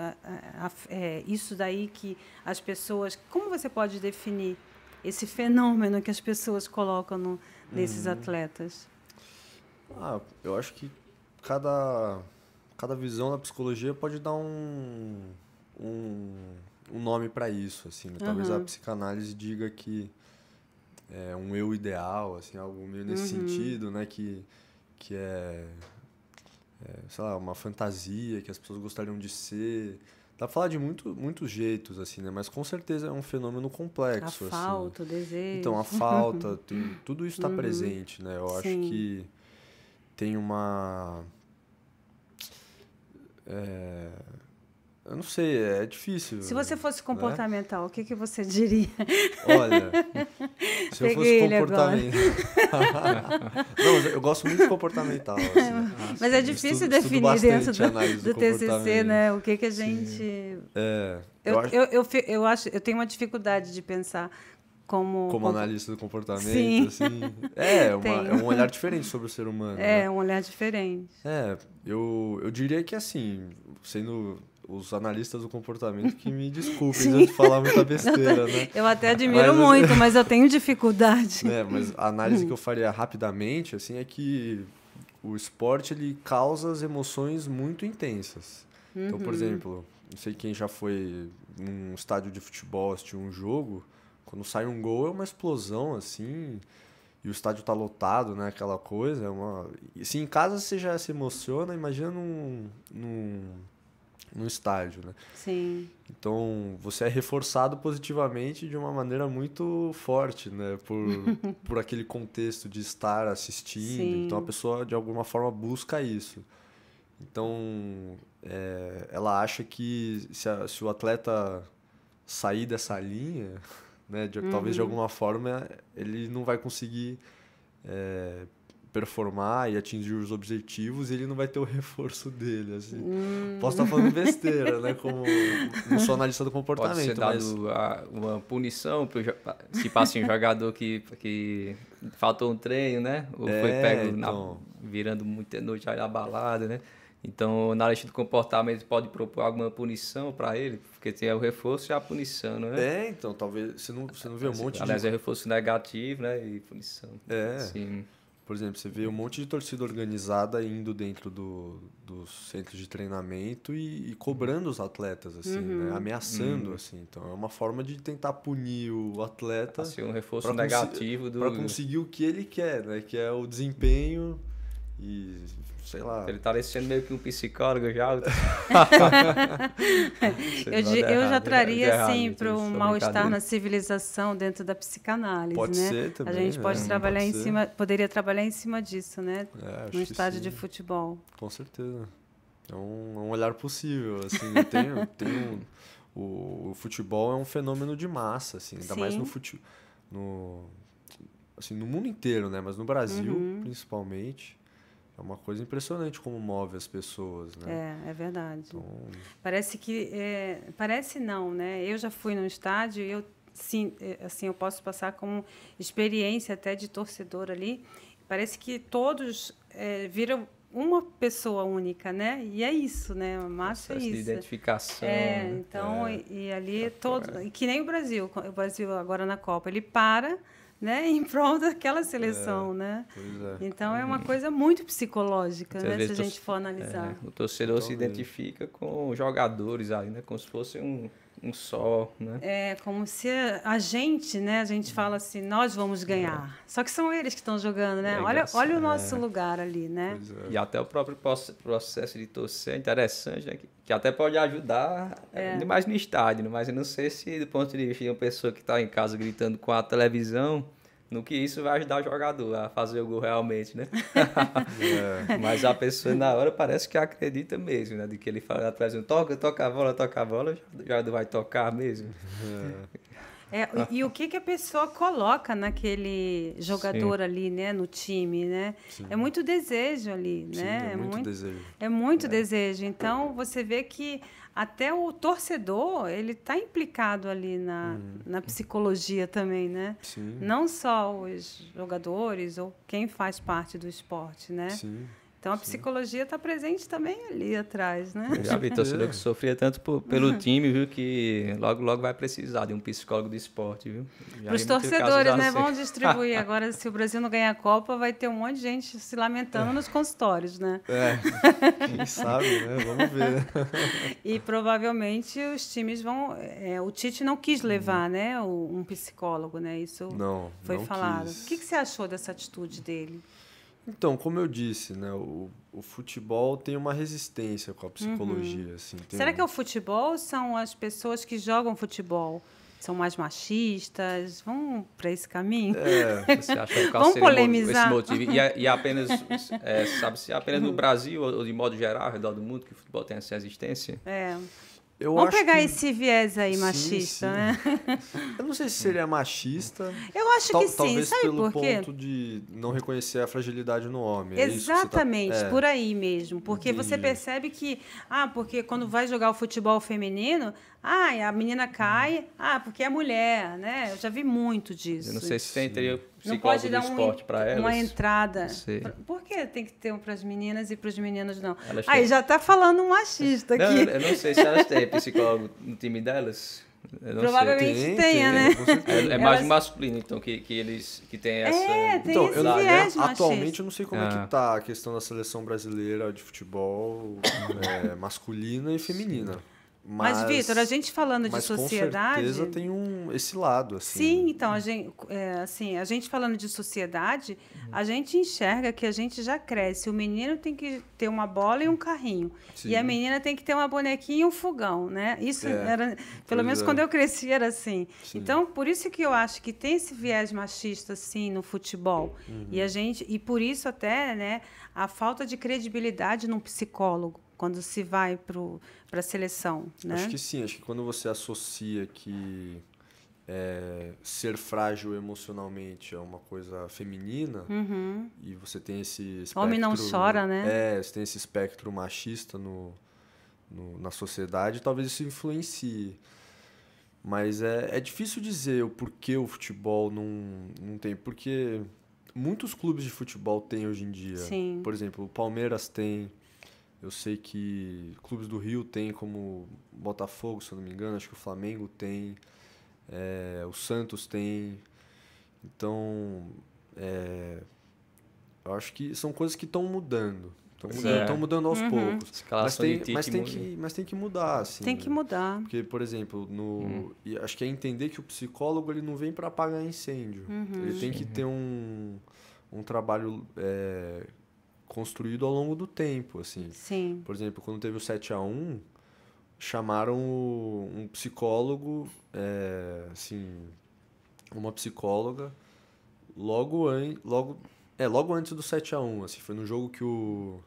Speaker 1: daí que as pessoas... Como você pode definir esse fenômeno que as pessoas colocam nesses atletas?
Speaker 2: Eu acho que cada visão da psicologia pode dar um nome para isso, assim, né? Talvez a psicanálise diga que é um eu ideal, assim, algo meio nesse sentido, né? Que é, sei lá, uma fantasia que as pessoas gostariam de ser. Dá pra falar de muitos jeitos, assim, né? Mas com certeza é um fenômeno complexo.
Speaker 1: A falta,
Speaker 2: assim.
Speaker 1: O desejo.
Speaker 2: Então, a falta, tudo isso está presente, né? Eu acho que tem uma... Eu não sei, é difícil.
Speaker 1: Se você fosse comportamental, né? O que você diria?
Speaker 2: Olha, se eu fosse comportamental... Não, eu gosto muito de comportamental. Assim.
Speaker 1: Mas é difícil definir dentro do TCC, né? O que a gente... Eu tenho uma dificuldade de pensar como
Speaker 2: analista do comportamento.
Speaker 1: Sim.
Speaker 2: Assim. É um olhar diferente sobre o ser humano.
Speaker 1: Né? Um olhar diferente.
Speaker 2: Eu diria que, assim, sendo... os analistas do comportamento que me desculpem se eu falar muita besteira, né?
Speaker 1: Eu até admiro muito, mas eu tenho dificuldade.
Speaker 2: Mas a análise que eu faria rapidamente, assim, é que o esporte, ele causa as emoções muito intensas. Então, por exemplo, não sei quem já foi num estádio de futebol assistir um jogo, quando sai um gol é uma explosão, assim, e o estádio tá lotado, né? Aquela coisa, se em casa você já se emociona, imagina num estádio, né?
Speaker 1: Sim.
Speaker 2: Então, você é reforçado positivamente de uma maneira muito forte, né? Por aquele contexto de estar assistindo.
Speaker 1: Sim.
Speaker 2: Então, a pessoa, de alguma forma, busca isso. Então, ela acha que se o atleta sair dessa linha, né? Talvez, de alguma forma, ele não vai conseguir... performar e atingir os objetivos e ele não vai ter o reforço dele, assim. Posso estar falando besteira, né? Como não sou analista do comportamento.
Speaker 3: Pode ser dado uma punição tipo assim, um jogador que faltou um treino, né? Ou foi pego virando muita noite aí na balada, né? Então, o analista do comportamento pode propor alguma punição para ele, porque tem o reforço e a punição, né?
Speaker 2: Então, talvez você não vê um monte
Speaker 3: aliás, é reforço negativo, né? E punição.
Speaker 2: Sim. Por exemplo, você vê um monte de torcida organizada indo dentro dos centros de treinamento e cobrando os atletas, assim, né? Ameaçando, assim. Então, é uma forma de tentar punir o atleta...
Speaker 3: Assim, um reforço negativo
Speaker 2: para conseguir o que ele quer, né? Que é o desempenho e... sei lá...
Speaker 3: Ele tá sendo meio que um psicólogo já.
Speaker 1: eu já traria, assim, para o mal-estar na civilização dentro da psicanálise,
Speaker 2: pode
Speaker 1: né?
Speaker 2: Ser também,
Speaker 1: a gente pode trabalhar poderia trabalhar em cima disso, né? No estádio de futebol.
Speaker 2: Com certeza. É um olhar possível, assim. O futebol é um fenômeno de massa, assim, ainda mais no mundo inteiro, né? Mas no Brasil, principalmente... é uma coisa impressionante como move as pessoas, né?
Speaker 1: É verdade.
Speaker 2: Então,
Speaker 1: Parece que... parece não, né? Eu já fui num estádio e eu, sim, assim, eu posso passar como experiência até de torcedor ali. Parece que todos viram uma pessoa única, né? E é isso, né? O massa é
Speaker 3: Processo de
Speaker 1: isso.
Speaker 3: identificação. Né?
Speaker 1: Então, e ali todo... E que nem o Brasil agora na Copa, ele para, né, em prol daquela seleção, né?
Speaker 2: pois é.
Speaker 1: Então, é uma coisa muito psicológica,
Speaker 3: Às
Speaker 1: né? Se a
Speaker 3: vezes
Speaker 1: gente for analisar.
Speaker 3: o torcedor se
Speaker 2: Totalmente.
Speaker 3: identifica com os jogadores ali, né? Como se fosse um só, né?
Speaker 1: É como se a gente, né? A gente fala assim, nós vamos ganhar. Só que são eles que estão jogando, né?
Speaker 3: É
Speaker 1: olha o nosso lugar ali, né?
Speaker 2: Pois é.
Speaker 3: E até o próprio processo de torcer é interessante, né? Que até pode ajudar demais no estádio, mas eu não sei se do ponto de vista de uma pessoa que está em casa gritando com a televisão, no que isso vai ajudar o jogador a fazer o gol realmente, né? Mas a pessoa na hora parece que acredita mesmo, né? De que ele fala atrás, toca a bola, o jogador vai tocar mesmo.
Speaker 1: E o que a pessoa coloca naquele jogador ali, né, no time, né? É muito desejo ali,
Speaker 2: Sim,
Speaker 1: né?
Speaker 2: é muito desejo.
Speaker 1: É muito desejo. Então, você vê que até o torcedor, ele está implicado ali na psicologia também, né?
Speaker 2: Sim.
Speaker 1: Não só os jogadores ou quem faz parte do esporte, né?
Speaker 2: Sim.
Speaker 1: Então, a psicologia está presente também ali atrás, né?
Speaker 3: Eu já vi torcedor que sofria tanto pelo time, viu? Que logo vai precisar de um psicólogo de esporte, viu?
Speaker 1: Para os torcedores, né? Vão distribuir. Agora, se o Brasil não ganhar a Copa, vai ter um monte de gente se lamentando nos consultórios, né?
Speaker 2: Quem sabe, né? Vamos ver.
Speaker 1: E provavelmente os times vão... o Tite não quis levar, né? Um psicólogo, né? Isso foi
Speaker 2: não
Speaker 1: falado.
Speaker 2: quis.
Speaker 1: O que você achou dessa atitude dele?
Speaker 2: Então, como eu disse, né, o futebol tem uma resistência com a psicologia. Assim,
Speaker 1: Será que é o futebol ou são as pessoas que jogam futebol? São mais machistas? Vamos para esse caminho?
Speaker 3: Você acha
Speaker 1: Vamos
Speaker 3: seria
Speaker 1: polemizar.
Speaker 3: esse motivo? E apenas, sabe, se apenas no Brasil ou de modo geral, ao redor do mundo, que o futebol tem essa resistência?
Speaker 1: Vamos pegar esse viés aí machista,
Speaker 2: sim.
Speaker 1: né?
Speaker 2: Eu não sei se seria machista.
Speaker 1: Eu acho que sim,
Speaker 2: talvez
Speaker 1: sabe
Speaker 2: pelo
Speaker 1: por quê?
Speaker 2: ponto de não reconhecer a fragilidade no homem.
Speaker 1: Exatamente,
Speaker 2: É isso que
Speaker 1: por aí mesmo. Porque
Speaker 2: Entendi.
Speaker 1: você percebe que... porque quando vai jogar o futebol feminino, a menina cai, porque é mulher, né? Eu já vi muito disso.
Speaker 3: Eu não sei se teria
Speaker 1: Não
Speaker 3: psicólogo
Speaker 1: pode
Speaker 3: do
Speaker 1: dar
Speaker 3: esporte para elas.
Speaker 1: uma entrada.
Speaker 3: Não sei.
Speaker 1: Por que tem que ter um para as meninas e para os meninos não?
Speaker 3: Elas
Speaker 1: Aí
Speaker 3: têm-
Speaker 1: já está falando um machista
Speaker 3: Não,
Speaker 1: aqui.
Speaker 3: eu não sei se elas têm psicólogo no time delas. Eu não
Speaker 1: Provavelmente
Speaker 3: sei.
Speaker 1: tenha, né?
Speaker 2: com certeza.
Speaker 3: É mais
Speaker 1: Elas-
Speaker 3: masculino, então, que eles que tem essa...
Speaker 1: tem
Speaker 2: Então,
Speaker 1: esse
Speaker 2: eu,
Speaker 1: viés machista.
Speaker 2: atualmente eu não sei como é
Speaker 3: Ah.
Speaker 2: que tá a questão da seleção brasileira de futebol masculina e feminina.
Speaker 1: Mas, Vitor, a gente falando de
Speaker 2: mas
Speaker 1: sociedade...
Speaker 2: com certeza tem esse lado. Assim.
Speaker 1: Sim, então, a gente falando de sociedade, a gente enxerga que a gente já cresce. O menino tem que ter uma bola e um carrinho.
Speaker 2: Sim.
Speaker 1: E a menina tem que ter uma bonequinha e um fogão, né? Isso era... Pelo menos
Speaker 2: é.
Speaker 1: quando eu cresci era assim.
Speaker 2: Sim.
Speaker 1: Então, por isso que eu acho que tem esse viés machista, assim, no futebol. E por isso até, né, a falta de credibilidade num psicólogo, quando se vai para a seleção, né?
Speaker 2: Acho que sim, acho que quando você associa que ser frágil emocionalmente é uma coisa feminina e você tem esse espectro...
Speaker 1: Homem não chora, né?
Speaker 2: Você tem esse espectro machista na sociedade, talvez isso influencie. Mas é difícil dizer o porquê o futebol não tem, porque muitos clubes de futebol têm hoje em dia.
Speaker 1: Sim.
Speaker 2: Por exemplo, o Palmeiras tem... Eu sei que clubes do Rio tem, como Botafogo, se eu não me engano, acho que o Flamengo tem, o Santos tem. Então, eu acho que são coisas que estão mudando. Estão mudando aos poucos.
Speaker 3: Escalação de Tite
Speaker 2: Mas tem que mudar. Assim,
Speaker 1: Tem que
Speaker 2: né?
Speaker 1: mudar.
Speaker 2: Porque, por exemplo, e acho que é entender que o psicólogo ele não vem para apagar incêndio. Ele tem que ter um trabalho... construído ao longo do tempo, assim.
Speaker 1: Sim.
Speaker 2: Por exemplo, quando teve o 7-1, chamaram um psicólogo, uma psicóloga, logo antes do 7-1, assim, foi no jogo que o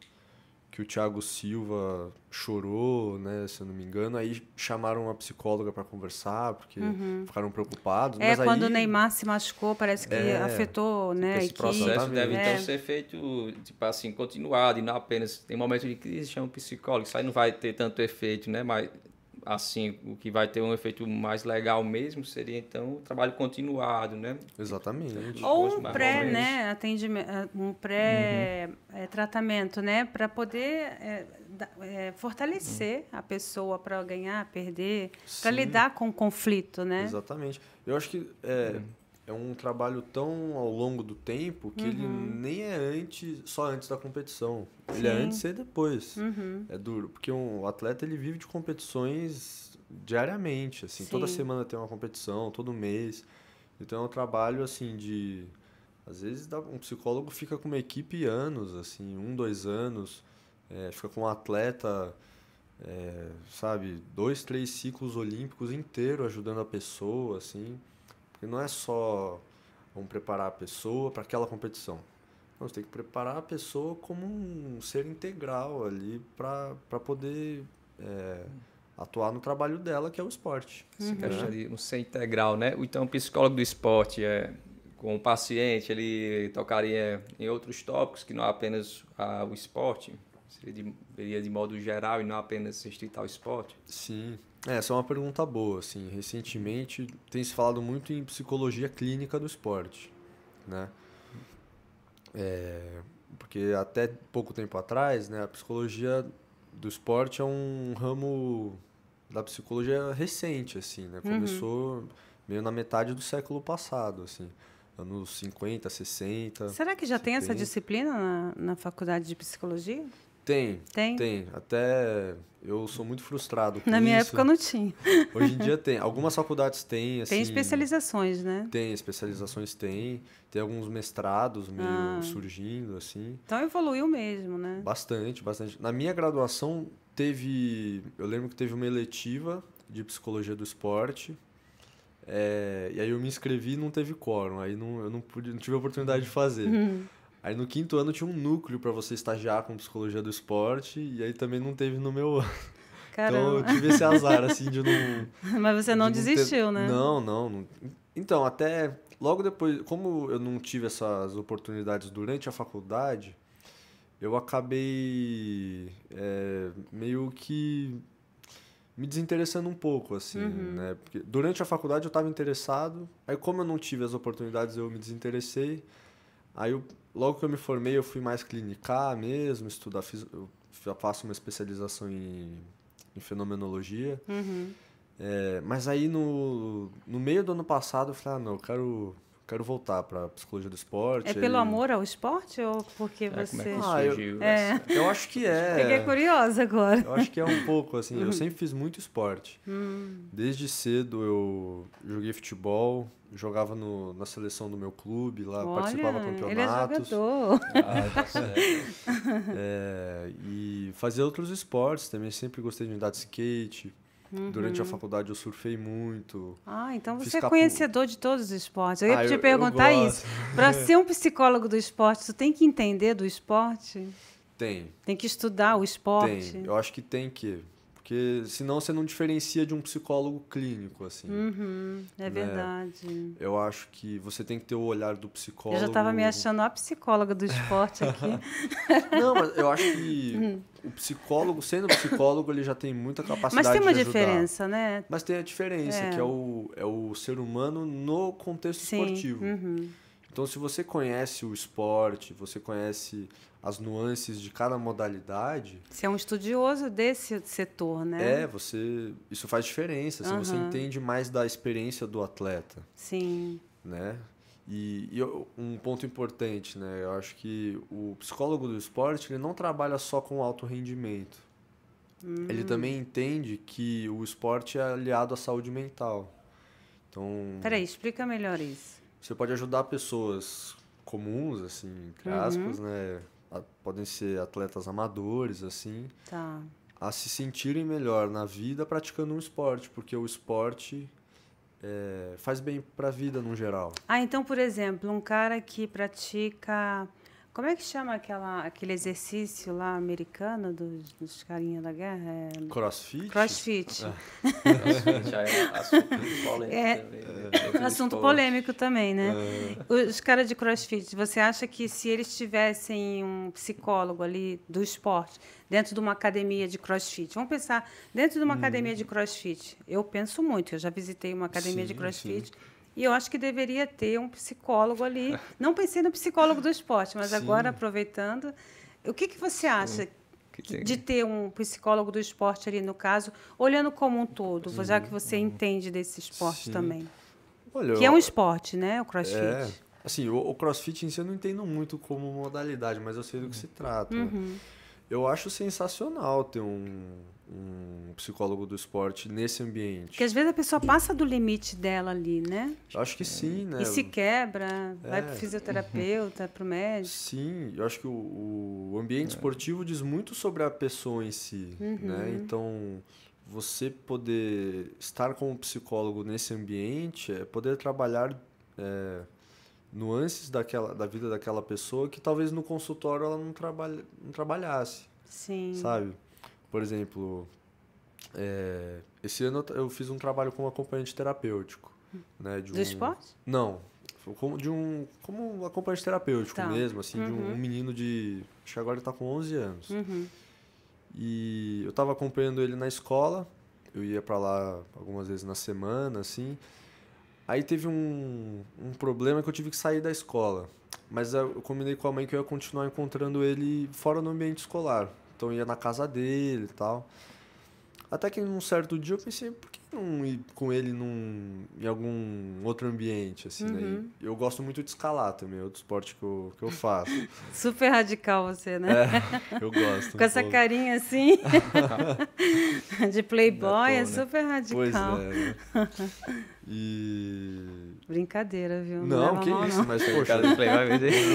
Speaker 2: que o Thiago Silva chorou, né, se eu não me engano. Aí chamaram uma psicóloga para conversar, porque ficaram preocupados. Mas
Speaker 1: quando
Speaker 2: aí,
Speaker 1: o Neymar se machucou, parece que afetou, né, a
Speaker 3: esse
Speaker 1: equipe.
Speaker 3: processo deve, então,
Speaker 2: Exatamente.
Speaker 3: ser feito, tipo assim, continuado e não apenas... Tem momentos de crise, chama um psicólogo. Isso aí não vai ter tanto efeito, né? Mas, assim, o que vai ter um efeito mais legal mesmo seria, então, o trabalho continuado, né?
Speaker 2: Exatamente.
Speaker 1: Ou um
Speaker 3: Mais
Speaker 1: pré,
Speaker 3: momentos.
Speaker 1: né, atendimento, um pré-tratamento, né, para poder fortalecer a pessoa para ganhar, perder, para
Speaker 2: Sim.
Speaker 1: lidar com o conflito, né?
Speaker 2: Exatamente. Eu acho que é um trabalho tão ao longo do tempo que ele nem é só antes da competição. Ele é
Speaker 1: Sim.
Speaker 2: antes e depois. É duro, porque o atleta ele vive de competições diariamente, assim, toda
Speaker 1: Sim.
Speaker 2: semana tem uma competição, todo mês. Então é um trabalho assim de às vezes um psicólogo fica com uma equipe anos, assim, 2 anos, fica com um atleta, sabe, 2, 3 ciclos olímpicos inteiros ajudando a pessoa, assim. Porque não é só vamos preparar a pessoa para aquela competição. Não, você tem que preparar a pessoa como um ser integral ali para poder atuar no trabalho dela, que é o esporte.
Speaker 3: Essa questão de um ser integral, né? Então, o psicólogo do esporte, com o paciente, ele tocaria em outros tópicos que não apenas o esporte? Seria de modo geral e não apenas restrito ao esporte?
Speaker 2: Sim. Essa é uma pergunta boa, assim. Recentemente tem se falado muito em psicologia clínica do esporte, né? Porque até pouco tempo atrás, né, a psicologia do esporte é um ramo da psicologia recente, assim, né? Começou meio na metade do século passado, assim, anos 50, 60.
Speaker 1: Será que já tem essa
Speaker 2: 70.
Speaker 1: disciplina na faculdade de psicologia?
Speaker 2: Tem.
Speaker 1: Tem?
Speaker 2: Até eu sou muito frustrado com
Speaker 1: Na minha
Speaker 2: isso.
Speaker 1: época não tinha.
Speaker 2: Hoje em dia tem. Algumas faculdades têm, assim...
Speaker 1: Tem especializações, né?
Speaker 2: Tem, especializações tem. Tem alguns mestrados meio surgindo, assim.
Speaker 1: Então evoluiu mesmo, né?
Speaker 2: Bastante, bastante. Na minha graduação teve... Eu lembro que teve uma eletiva de psicologia do esporte. E aí eu me inscrevi e não teve quórum. Aí eu não tive a oportunidade de fazer. Aí no 5º ano tinha um núcleo para você estagiar com psicologia do esporte. E aí também não teve no meu ano.
Speaker 1: Caramba.
Speaker 2: Então eu tive esse azar, assim, de não...
Speaker 1: Mas você não desistiu, né?
Speaker 2: Não. Então, até logo depois, como eu não tive essas oportunidades durante a faculdade, eu acabei meio que me desinteressando um pouco, assim, né? Porque durante a faculdade eu estava interessado, aí como eu não tive as oportunidades, eu me desinteressei. Aí, logo que eu me formei, eu fui mais clinicar mesmo, estudar, eu faço uma especialização em fenomenologia. Mas aí no meio do ano passado eu falei, não, eu quero voltar para psicologia do esporte.
Speaker 1: É pelo amor ao esporte ou porque você...
Speaker 3: Como é que surgiu
Speaker 2: eu acho que
Speaker 1: Fiquei curiosa agora.
Speaker 2: Eu acho que é um pouco, assim, eu sempre fiz muito esporte. Desde cedo eu joguei futebol, jogava na seleção do meu clube, lá participava de campeonatos.
Speaker 1: Ele é jogador.
Speaker 3: Tá certo.
Speaker 2: E fazia outros esportes também, sempre gostei de andar de skate. Durante a faculdade eu surfei muito.
Speaker 1: Então você é conhecedor de todos os esportes. Eu ia te perguntar
Speaker 2: eu
Speaker 1: isso. Para ser um psicólogo do esporte, você tem que entender do esporte?
Speaker 2: Tem.
Speaker 1: Tem que estudar o esporte?
Speaker 2: Tem. Eu acho que tem que. Porque senão você não diferencia de um psicólogo clínico, assim.
Speaker 1: É verdade.
Speaker 2: Eu acho que você tem que ter o olhar do psicólogo...
Speaker 1: Eu já estava me achando a psicóloga do esporte aqui.
Speaker 2: Não, mas eu acho que o psicólogo, sendo psicólogo, ele já tem muita capacidade de ajudar.
Speaker 1: Mas tem uma diferença, né?
Speaker 2: Mas tem a diferença, que é o ser humano no contexto esportivo. Então, se você conhece o esporte, você conhece as nuances de cada modalidade...
Speaker 1: Você é um estudioso desse setor, né?
Speaker 2: Isso faz diferença. Assim, você entende mais da experiência do atleta.
Speaker 1: Sim.
Speaker 2: Né? E um ponto importante, né? Eu acho que o psicólogo do esporte ele não trabalha só com alto rendimento. Ele também entende que o esporte é aliado à saúde mental. Então...
Speaker 1: Peraí, explica melhor isso.
Speaker 2: Você pode ajudar pessoas comuns, assim, entre aspas, né? Podem ser atletas amadores, assim, a se sentirem melhor na vida praticando um esporte, porque o esporte faz bem para a vida no geral.
Speaker 1: Então, por exemplo, um cara que pratica Como é que chama aquele exercício lá americano dos carinha da guerra?
Speaker 2: CrossFit?
Speaker 1: CrossFit.
Speaker 3: Já é assunto polêmico também.
Speaker 1: Assunto polêmico também, né? Os caras de CrossFit, você acha que se eles tivessem um psicólogo ali do esporte, dentro de uma academia de CrossFit, vamos pensar, dentro de uma academia de CrossFit, eu penso muito, eu já visitei uma academia de CrossFit, e eu acho que deveria ter um psicólogo ali. Não pensei no psicólogo do esporte, mas agora, aproveitando, o que você acha de ter um psicólogo do esporte ali, no caso, olhando como um todo, já que você entende desse esporte também?
Speaker 2: Olha,
Speaker 1: que é um esporte, né, o CrossFit?
Speaker 2: Assim, o CrossFit em si eu não entendo muito como modalidade, mas eu sei do que se trata. Né? Eu acho sensacional ter um psicólogo do esporte nesse ambiente.
Speaker 1: Porque às vezes a pessoa passa do limite dela ali, né?
Speaker 2: Eu acho que sim, né?
Speaker 1: E se quebra, vai para o fisioterapeuta, para o médico.
Speaker 2: Sim, eu acho que o ambiente esportivo diz muito sobre a pessoa em si, né? Então, você poder estar como psicólogo nesse ambiente é poder trabalhar nuances da vida daquela pessoa que talvez no consultório ela não trabalhasse.
Speaker 1: Sim.
Speaker 2: Sabe? Por exemplo, esse ano eu fiz um trabalho com um acompanhante terapêutico. Né,
Speaker 1: do esporte?
Speaker 2: Não. Como um acompanhante terapêutico mesmo, assim, de um menino de... Acho que agora ele está com 11 anos. E eu estava acompanhando ele na escola, eu ia para lá algumas vezes na semana, assim. Aí teve um problema que eu tive que sair da escola. Mas eu combinei com a mãe que eu ia continuar encontrando ele fora do ambiente escolar. Então eu ia na casa dele e tal. Até que num certo dia eu pensei, por que não ir com ele em algum outro ambiente, assim, né? E eu gosto muito de escalar também, é outro esporte que eu faço.
Speaker 1: Super radical você, né?
Speaker 2: Eu gosto.
Speaker 1: Com essa carinha assim, de playboy, é super radical.
Speaker 2: Pois é, né?
Speaker 1: Brincadeira, viu?
Speaker 2: Não, que
Speaker 1: mal,
Speaker 2: isso,
Speaker 1: não.
Speaker 2: mas poxa...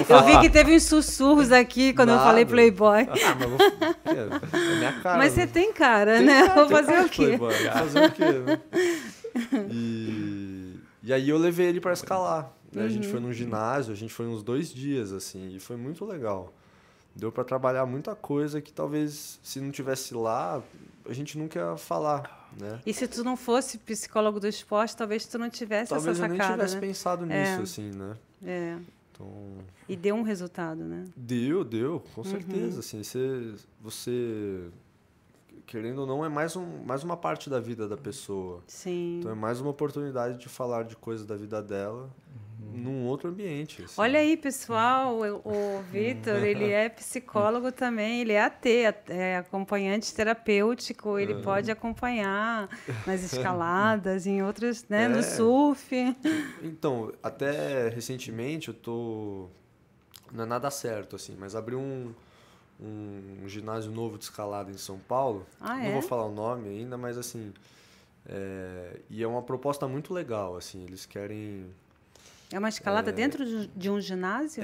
Speaker 1: Eu vi que teve uns sussurros aqui quando eu falei playboy.
Speaker 2: Mas é minha cara.
Speaker 1: Mas você tem cara, né? Vou fazer o quê?
Speaker 2: Vou fazer o quê, né? E aí eu levei ele para escalar. Né? A gente foi num ginásio, a gente foi uns 2 dias, assim, e foi muito legal. Deu para trabalhar muita coisa que talvez, se não tivesse lá, a gente nunca ia falar. Né?
Speaker 1: E se tu não fosse psicólogo do esporte, talvez tu não tivesse essa sacada,
Speaker 2: Talvez eu nem tivesse
Speaker 1: né?
Speaker 2: pensado nisso, assim, né? Então...
Speaker 1: E deu um resultado, né?
Speaker 2: Deu, com certeza. Assim, você, querendo ou não, é mais uma parte da vida da pessoa.
Speaker 1: Sim.
Speaker 2: Então é mais uma oportunidade de falar de coisas da vida dela num outro ambiente. Assim.
Speaker 1: Olha aí, pessoal, o Vitor, ele é psicólogo também, ele é AT, é acompanhante terapêutico, ele pode acompanhar nas escaladas, em outros, né, no surf.
Speaker 2: Então, até recentemente não é nada certo, assim, mas abri um ginásio novo de escalada em São Paulo. Não vou falar o nome ainda, mas assim... e é uma proposta muito legal, assim, eles querem...
Speaker 1: É uma escalada dentro de um ginásio?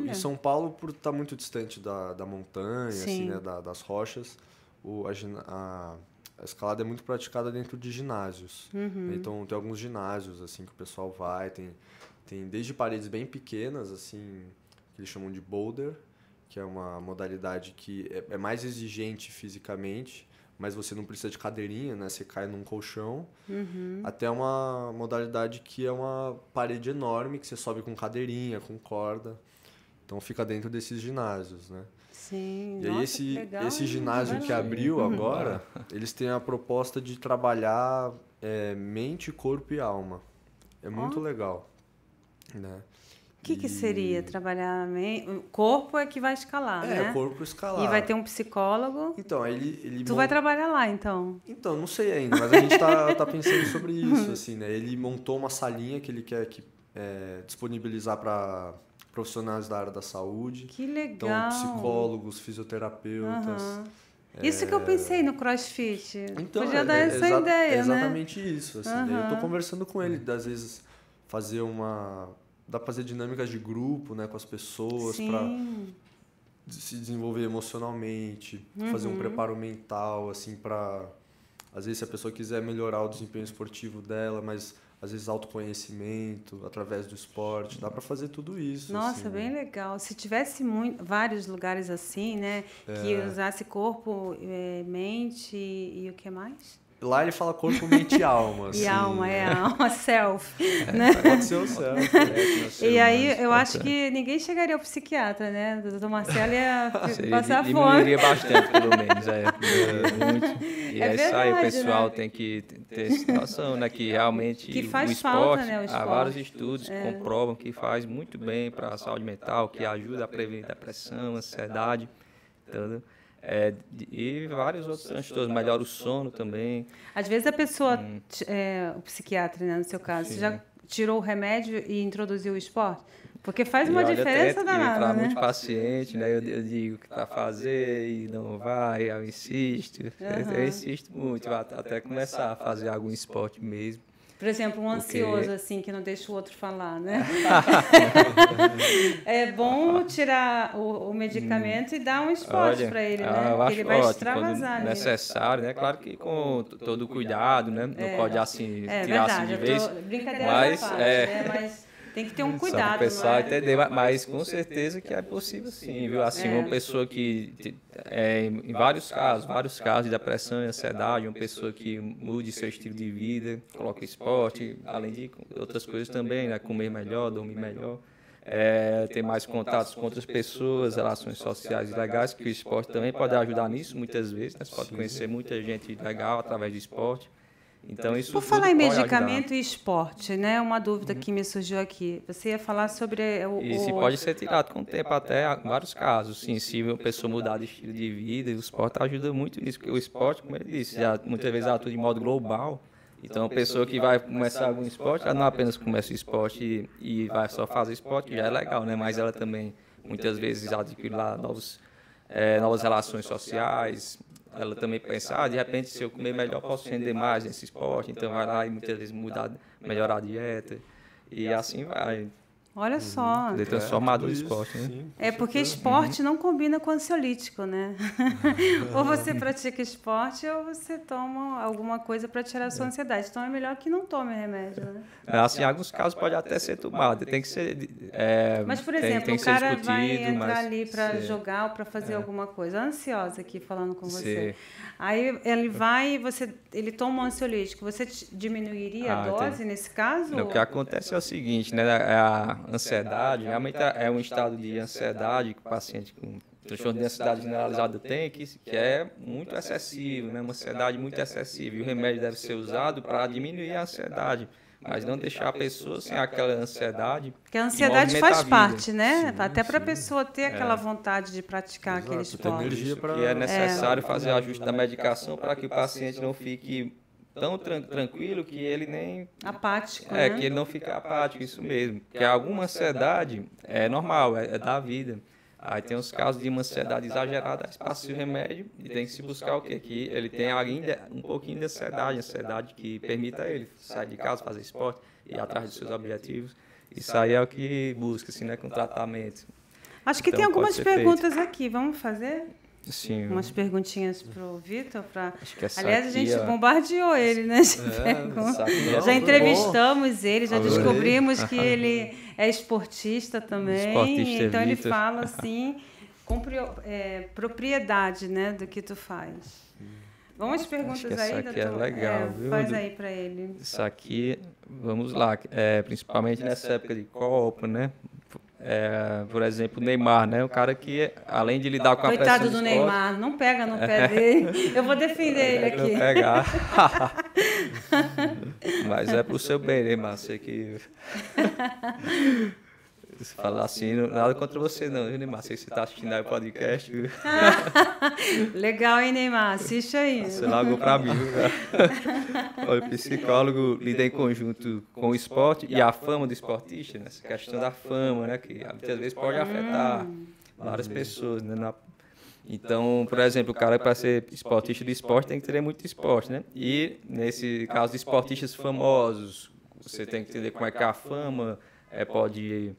Speaker 2: Em São Paulo, por estar muito distante da montanha, assim, né, das rochas, a escalada é muito praticada dentro de ginásios. Então, tem alguns ginásios assim, que o pessoal vai, tem desde paredes bem pequenas, assim, que eles chamam de boulder, que é uma modalidade que é mais exigente fisicamente, mas você não precisa de cadeirinha, né? Você cai num colchão. Até uma modalidade que é uma parede enorme, que você sobe com cadeirinha, com corda. Então fica dentro desses ginásios, né?
Speaker 1: Sim.
Speaker 2: E aí esse ginásio que abriu agora, eles têm a proposta de trabalhar mente, corpo e alma. É muito legal, né?
Speaker 1: O que seria trabalhar o corpo é que vai escalar, né?
Speaker 2: O corpo escalar.
Speaker 1: E vai ter um psicólogo.
Speaker 2: Então, ele
Speaker 1: vai trabalhar lá, então?
Speaker 2: Então, não sei ainda, mas a gente tá pensando sobre isso, assim, né? Ele montou uma salinha que ele quer disponibilizar para profissionais da área da saúde.
Speaker 1: Que legal!
Speaker 2: Então, psicólogos, fisioterapeutas.
Speaker 1: Isso que eu pensei no CrossFit.
Speaker 2: Então,
Speaker 1: podia dar essa ideia,
Speaker 2: é exatamente isso, assim. Eu estou conversando com ele, às vezes, dá para fazer dinâmicas de grupo, né, com as pessoas, para se desenvolver emocionalmente, fazer um preparo mental, assim, para... Às vezes, se a pessoa quiser melhorar o desempenho esportivo dela, mas às vezes autoconhecimento através do esporte, dá para fazer tudo isso.
Speaker 1: Nossa,
Speaker 2: assim,
Speaker 1: bem
Speaker 2: né?
Speaker 1: legal. Se tivesse vários lugares assim, né, que usasse corpo, mente e o que mais?
Speaker 2: Lá ele fala corpo, mente e alma.
Speaker 1: E
Speaker 2: assim,
Speaker 1: alma,
Speaker 2: né?
Speaker 1: a alma, self, né?
Speaker 2: Pode ser o céu.
Speaker 1: E aí eu acho que ninguém chegaria ao psiquiatra, né? O doutor Marcelo ia passar fome.
Speaker 3: Diminuiria bastante, pelo menos. Muito. E
Speaker 1: É
Speaker 3: é isso aí, o
Speaker 1: verdade,
Speaker 3: pessoal
Speaker 1: né?
Speaker 3: tem que ter essa noção, né? Que realmente
Speaker 1: Que faz
Speaker 3: o esporte,
Speaker 1: falta, né, o
Speaker 3: há
Speaker 1: esporte.
Speaker 3: vários estudos que comprovam que faz muito bem para a saúde mental, que ajuda a prevenir depressão, ansiedade, tudo. E vários outros transtornos, melhora o sono também.
Speaker 1: Às vezes a pessoa, o psiquiatra, né, no seu caso,
Speaker 3: Sim.
Speaker 1: você já tirou o remédio e introduziu o esporte? Porque faz uma
Speaker 3: E olha,
Speaker 1: diferença
Speaker 3: tento,
Speaker 1: danada,
Speaker 3: para
Speaker 1: né?
Speaker 3: muitos pacientes, né, eu digo que para fazer e não vai, eu insisto. Eu insisto muito, até começar a fazer algum esporte mesmo.
Speaker 1: Por exemplo, um
Speaker 3: Porque-
Speaker 1: ansioso, assim, que não deixa o outro falar, né? É bom tirar o medicamento e dar um esporte para ele, né?
Speaker 3: eu
Speaker 1: Porque
Speaker 3: acho
Speaker 1: ele vai
Speaker 3: ótimo,
Speaker 1: extravasar
Speaker 3: quando
Speaker 1: nele.
Speaker 3: necessário, né? Claro que com todo o cuidado, né? Não pode, assim,
Speaker 1: É
Speaker 3: tirar
Speaker 1: verdade,
Speaker 3: assim de vez.
Speaker 1: brincadeira
Speaker 3: mas,
Speaker 1: da parte, né? Mas tem que ter um
Speaker 3: Só
Speaker 1: cuidado,
Speaker 3: para o pessoal
Speaker 1: não é?
Speaker 3: entender, mas com certeza que é possível sim, viu? Assim, uma pessoa que, em vários casos de depressão e ansiedade, uma pessoa que mude seu estilo de vida, coloque esporte, além de outras coisas também, né? Comer melhor, dormir melhor, ter mais contatos com outras pessoas, relações sociais legais, que o esporte também pode ajudar nisso muitas vezes, né? Você pode conhecer muita gente legal através do esporte. Então, isso
Speaker 1: Por
Speaker 3: tudo
Speaker 1: falar em
Speaker 3: pode
Speaker 1: medicamento
Speaker 3: ajudar.
Speaker 1: e esporte, né? Uma dúvida que me surgiu aqui. Você ia falar sobre
Speaker 3: E se pode ser tirado com o tempo, até em vários casos. Sim, se uma pessoa mudar de estilo de vida, o esporte ajuda muito nisso. Porque o esporte, como ele disse, já muitas vezes atua de modo global. Então, a pessoa que vai começar algum esporte, ela não apenas começa o esporte e vai só fazer esporte, que já é legal, né? Mas ela também, muitas vezes, adquire lá novas relações sociais. Ela também pensa, de repente, se eu comer melhor, posso render mais nesse esporte. Então, vai lá e muitas vezes melhorar a dieta. E assim vai.
Speaker 1: Olha só.
Speaker 3: Poder transformar do
Speaker 2: tudo isso,
Speaker 3: esporte, né?
Speaker 2: sim, com
Speaker 1: É porque
Speaker 2: certeza.
Speaker 1: esporte não combina com ansiolítico, né? Ou você pratica esporte ou você toma alguma coisa para tirar a sua ansiedade. Então é melhor que não tome remédio, né?
Speaker 3: Assim, em alguns casos pode até ser tomado, tem que ser.
Speaker 1: Mas, por
Speaker 3: tem
Speaker 1: exemplo,
Speaker 3: que
Speaker 1: o
Speaker 3: ser
Speaker 1: cara
Speaker 3: discutido,
Speaker 1: vai entrar
Speaker 3: mas
Speaker 1: ali para
Speaker 3: se-
Speaker 1: jogar ou para fazer alguma coisa. Ansiosa aqui falando com você.
Speaker 3: se-
Speaker 1: Aí ele vai e ele toma um ansiolítico. Você diminuiria a dose
Speaker 3: entendi.
Speaker 1: nesse caso?
Speaker 3: O que acontece é o seguinte, né? A ansiedade, realmente é um estado de ansiedade que o paciente com transtorno de ansiedade generalizada tem, que é muito excessivo, né? Uma ansiedade muito excessiva. E o remédio deve ser usado para diminuir a ansiedade, mas não deixar a pessoa sem aquela ansiedade.
Speaker 1: Porque a
Speaker 3: e
Speaker 1: ansiedade
Speaker 3: movimentar
Speaker 1: faz
Speaker 3: a vida.
Speaker 1: parte, né?
Speaker 2: Sim,
Speaker 1: Até para a
Speaker 2: sim.
Speaker 1: pessoa ter aquela vontade de praticar aquele
Speaker 2: Exato, ter
Speaker 1: esporte.
Speaker 2: energia pra-
Speaker 3: Que é necessário fazer ajuste da medicação para que o paciente não fique tão tranquilo que ele nem
Speaker 1: Apático, né?
Speaker 3: que ele não fica apático, isso mesmo. Porque alguma ansiedade é normal, é da vida. Aí tem os casos de uma ansiedade exagerada, aí passa o remédio e tem que se buscar o quê? Que ele tem ainda um pouquinho de ansiedade que permita ele sair de casa, fazer esporte, ir atrás dos seus objetivos. Isso aí é o que busca, assim, né, com tratamento.
Speaker 1: Acho que
Speaker 3: Então,
Speaker 1: tem
Speaker 3: pode
Speaker 1: algumas
Speaker 3: ser
Speaker 1: perguntas aqui. Vamos fazer
Speaker 3: Sim,
Speaker 1: umas perguntinhas para o Vitor?
Speaker 3: acho que essa
Speaker 1: Aliás, a
Speaker 3: aqui,
Speaker 1: gente
Speaker 3: ó,
Speaker 1: bombardeou ele, né? de perguntas.
Speaker 3: essa aqui
Speaker 1: Já
Speaker 3: foi
Speaker 1: entrevistamos ele, já
Speaker 2: Adorei.
Speaker 1: descobrimos que ele é esportista também.
Speaker 3: Esportista,
Speaker 1: Então ele
Speaker 3: Vitor.
Speaker 1: fala assim com propriedade, né, do que tu faz. Vamos às perguntas
Speaker 3: que essa
Speaker 1: aí,
Speaker 3: aqui é
Speaker 1: doutor?
Speaker 3: legal, viu,
Speaker 1: Faz
Speaker 3: Du?
Speaker 1: aí para ele.
Speaker 3: Isso aqui, vamos lá, principalmente nessa época de Copa, né? Por exemplo, o Neymar, né? O cara que, além de lidar com a pressão
Speaker 1: Coitado
Speaker 3: do
Speaker 1: do
Speaker 3: esporte,
Speaker 1: Neymar, não pega no pé dele. Eu vou defender ele
Speaker 3: não
Speaker 1: aqui.
Speaker 3: pegar. Mas é pro seu bem, Neymar. Sei que... Se falar assim, nada contra você não, viu, Neymar? Sei que você tá assistindo aí o podcast, viu?
Speaker 1: Legal, hein, Neymar? Assiste aí.
Speaker 3: Você largou pra mim, viu? Olha, o psicólogo lida em conjunto com o esporte e a fama do esportista, né? Essa questão da fama, né? Que muitas vezes pode afetar várias pessoas, né? Então, por exemplo, o cara para ser esportista de esporte tem que ter muito esporte, né? E nesse caso de esportistas famosos, você tem que entender como é que a fama pode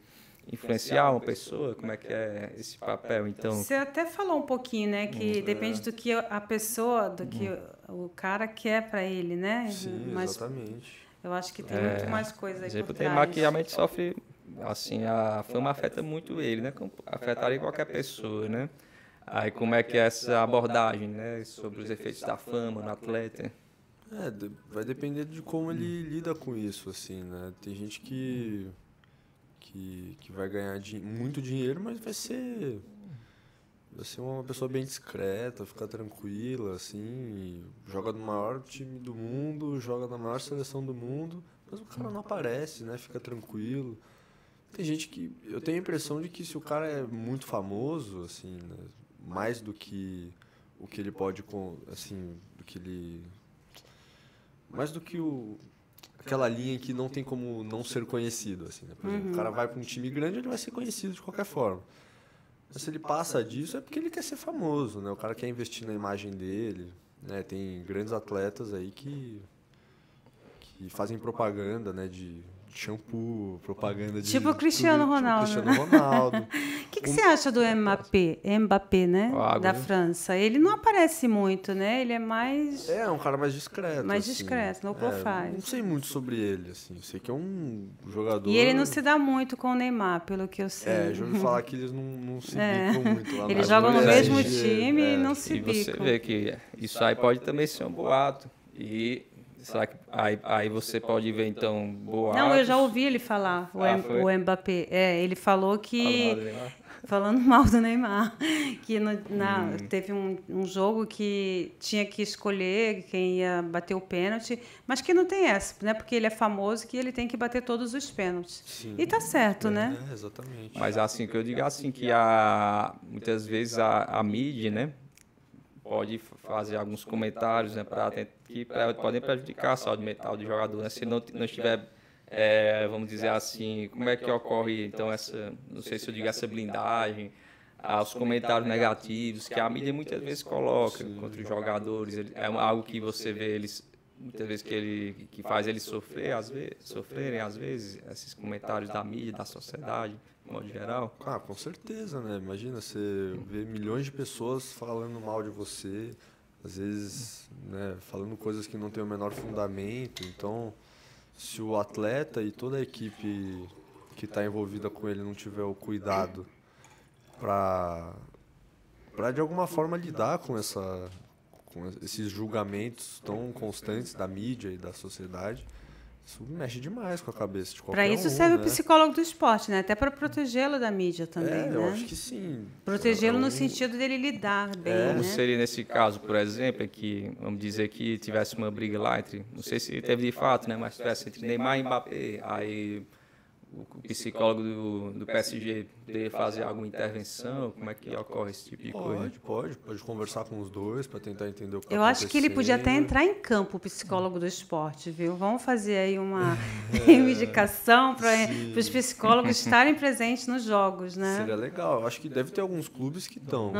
Speaker 3: influenciar uma pessoa, como é que é esse papel, então...
Speaker 1: Você até falou um pouquinho, né, que depende do que a pessoa, do que o cara quer para ele, né?
Speaker 2: Sim,
Speaker 1: Mas
Speaker 2: exatamente.
Speaker 1: Eu acho que tem muito mais coisa aí por
Speaker 3: exemplo,
Speaker 1: trás.
Speaker 3: o Neymar que realmente sofre, assim, a fama afeta muito ele, né? Como afetaria qualquer pessoa, né? Aí como é que é essa abordagem, né? Sobre os efeitos da fama no atleta?
Speaker 2: Vai depender de como ele lida com isso, assim, né? Tem gente que vai ganhar muito dinheiro, mas vai ser uma pessoa bem discreta, ficar tranquila, assim, joga no maior time do mundo, joga na maior seleção do mundo, mas o cara não aparece, né? Fica tranquilo. Tem gente que... Eu tenho a impressão de que se o cara é muito famoso, assim, né? Mais do que o que ele pode, assim, do que ele... Mais do que aquela linha que não tem como não ser conhecido, assim, né? Por exemplo, o cara vai para um time grande, ele vai ser conhecido de qualquer forma. Mas se ele passa disso, é porque ele quer ser famoso, né? O cara quer investir na imagem dele, né? Tem grandes atletas aí que fazem propaganda, né? De shampoo, propaganda de...
Speaker 1: Tipo o Cristiano Ronaldo.
Speaker 2: Tipo Cristiano Ronaldo.
Speaker 1: O que você acha do Mbappé, né? Da França. Ele não aparece muito, né? Ele é mais...
Speaker 2: É um cara mais discreto.
Speaker 1: Mais
Speaker 2: assim.
Speaker 1: discreto, low profile.
Speaker 2: Não sei muito sobre ele, assim. Sei que é um jogador...
Speaker 1: E ele não se dá muito com o Neymar, pelo que eu sei.
Speaker 2: Já ouvi falar que eles não se bicam muito lá.
Speaker 1: Eles jogam no mesmo time e não se bicam.
Speaker 3: E você vê que isso aí pode também ser um boato. E... Será que aí você pode ver, então, boatos?
Speaker 1: Não, eu já ouvi ele falar, o Mbappé. Ele falou que... Falando mal do Neymar. Que teve um jogo que tinha que escolher quem ia bater o pênalti, mas que não tem essa, né? Porque ele é famoso que ele tem que bater todos os pênaltis. Sim. E tá certo, né?
Speaker 2: Exatamente.
Speaker 3: Mas assim, que eu digo assim, que muitas vezes a mídia, né? Pode fazer alguns comentários, né, que podem prejudicar a saúde mental do jogador, né, se não estiver, vamos dizer assim, como é que ocorre, então, não sei se eu digo essa blindagem, os comentários negativos que a mídia muitas vezes coloca contra os jogadores, é algo que você vê muitas vezes que faz eles sofrerem, às vezes, esses comentários da mídia, da sociedade, de modo geral.
Speaker 2: Com certeza, né? Imagina, você vê milhões de pessoas falando mal de você, às vezes, né, falando coisas que não têm o menor fundamento. Então, se o atleta e toda a equipe que está envolvida com ele não tiver o cuidado para de alguma forma lidar com esses julgamentos tão constantes da mídia e da sociedade, isso mexe demais com a cabeça de qualquer um.
Speaker 1: Para isso serve
Speaker 2: né?
Speaker 1: o psicólogo do esporte, né? Até para protegê-lo da mídia também, né?
Speaker 2: Eu acho que sim.
Speaker 1: Protegê-lo no sentido dele lidar bem,
Speaker 3: Como
Speaker 1: né?
Speaker 3: seria nesse caso, por exemplo, que, vamos dizer que tivesse uma briga lá entre, não sei se teve de fato, né? Mas tivesse entre Neymar e Mbappé, aí o psicólogo do PSG poderia fazer alguma intervenção? Como é que ocorre esse tipo de coisa?
Speaker 2: Pode conversar com os dois para tentar entender o que
Speaker 1: Eu acho que ele podia até entrar em campo, o psicólogo do esporte, viu? Vamos fazer aí uma reivindicação para os psicólogos estarem presentes nos jogos, né?
Speaker 2: Seria legal. Eu acho que deve ter alguns clubes que estão.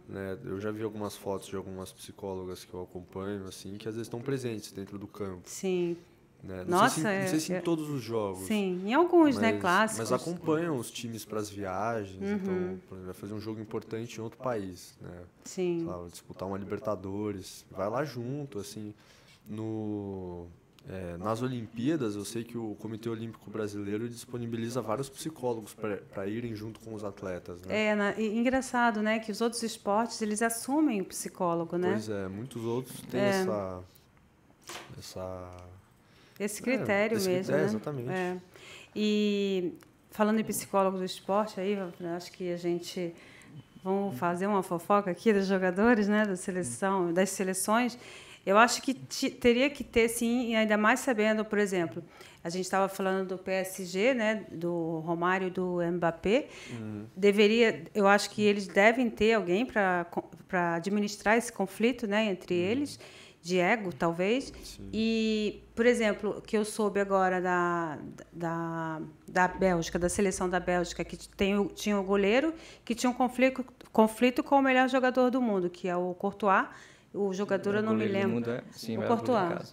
Speaker 2: Né? Eu já vi algumas fotos de algumas psicólogas que eu acompanho, assim, que às vezes estão presentes dentro do campo.
Speaker 1: Sim.
Speaker 2: Né?
Speaker 1: Não
Speaker 2: sei se em todos os jogos.
Speaker 1: Sim, em alguns, né, clássicos.
Speaker 2: Mas acompanham os times para as viagens. Então, por exemplo, vai fazer um jogo importante em outro país, né?
Speaker 1: Sim.
Speaker 2: Sei lá, disputar uma Libertadores, vai lá junto, assim. Nas Olimpíadas, eu sei que o Comitê Olímpico Brasileiro disponibiliza vários psicólogos para irem junto com os atletas, né?
Speaker 1: Engraçado, né, que os outros esportes, eles assumem o psicólogo, né?
Speaker 2: Pois é, muitos outros têm
Speaker 1: esse critério mesmo, né?
Speaker 2: Exatamente.
Speaker 1: E falando em psicólogo do esporte, aí acho que a gente vamos fazer uma fofoca aqui dos jogadores, né, das seleções. Eu acho que teria que ter, sim, ainda mais sabendo, por exemplo, a gente estava falando do PSG, né, do Romário e do Mbappé. Eu acho que eles devem ter alguém para administrar esse conflito, né, entre eles. De ego, talvez.
Speaker 2: Sim.
Speaker 1: E, por exemplo, que eu soube agora da Bélgica, da seleção da Bélgica, que tinha o goleiro que tinha um conflito com o melhor jogador do mundo, que é o Courtois. O jogador eu não me lembro.
Speaker 3: Sim,
Speaker 1: o Courtois.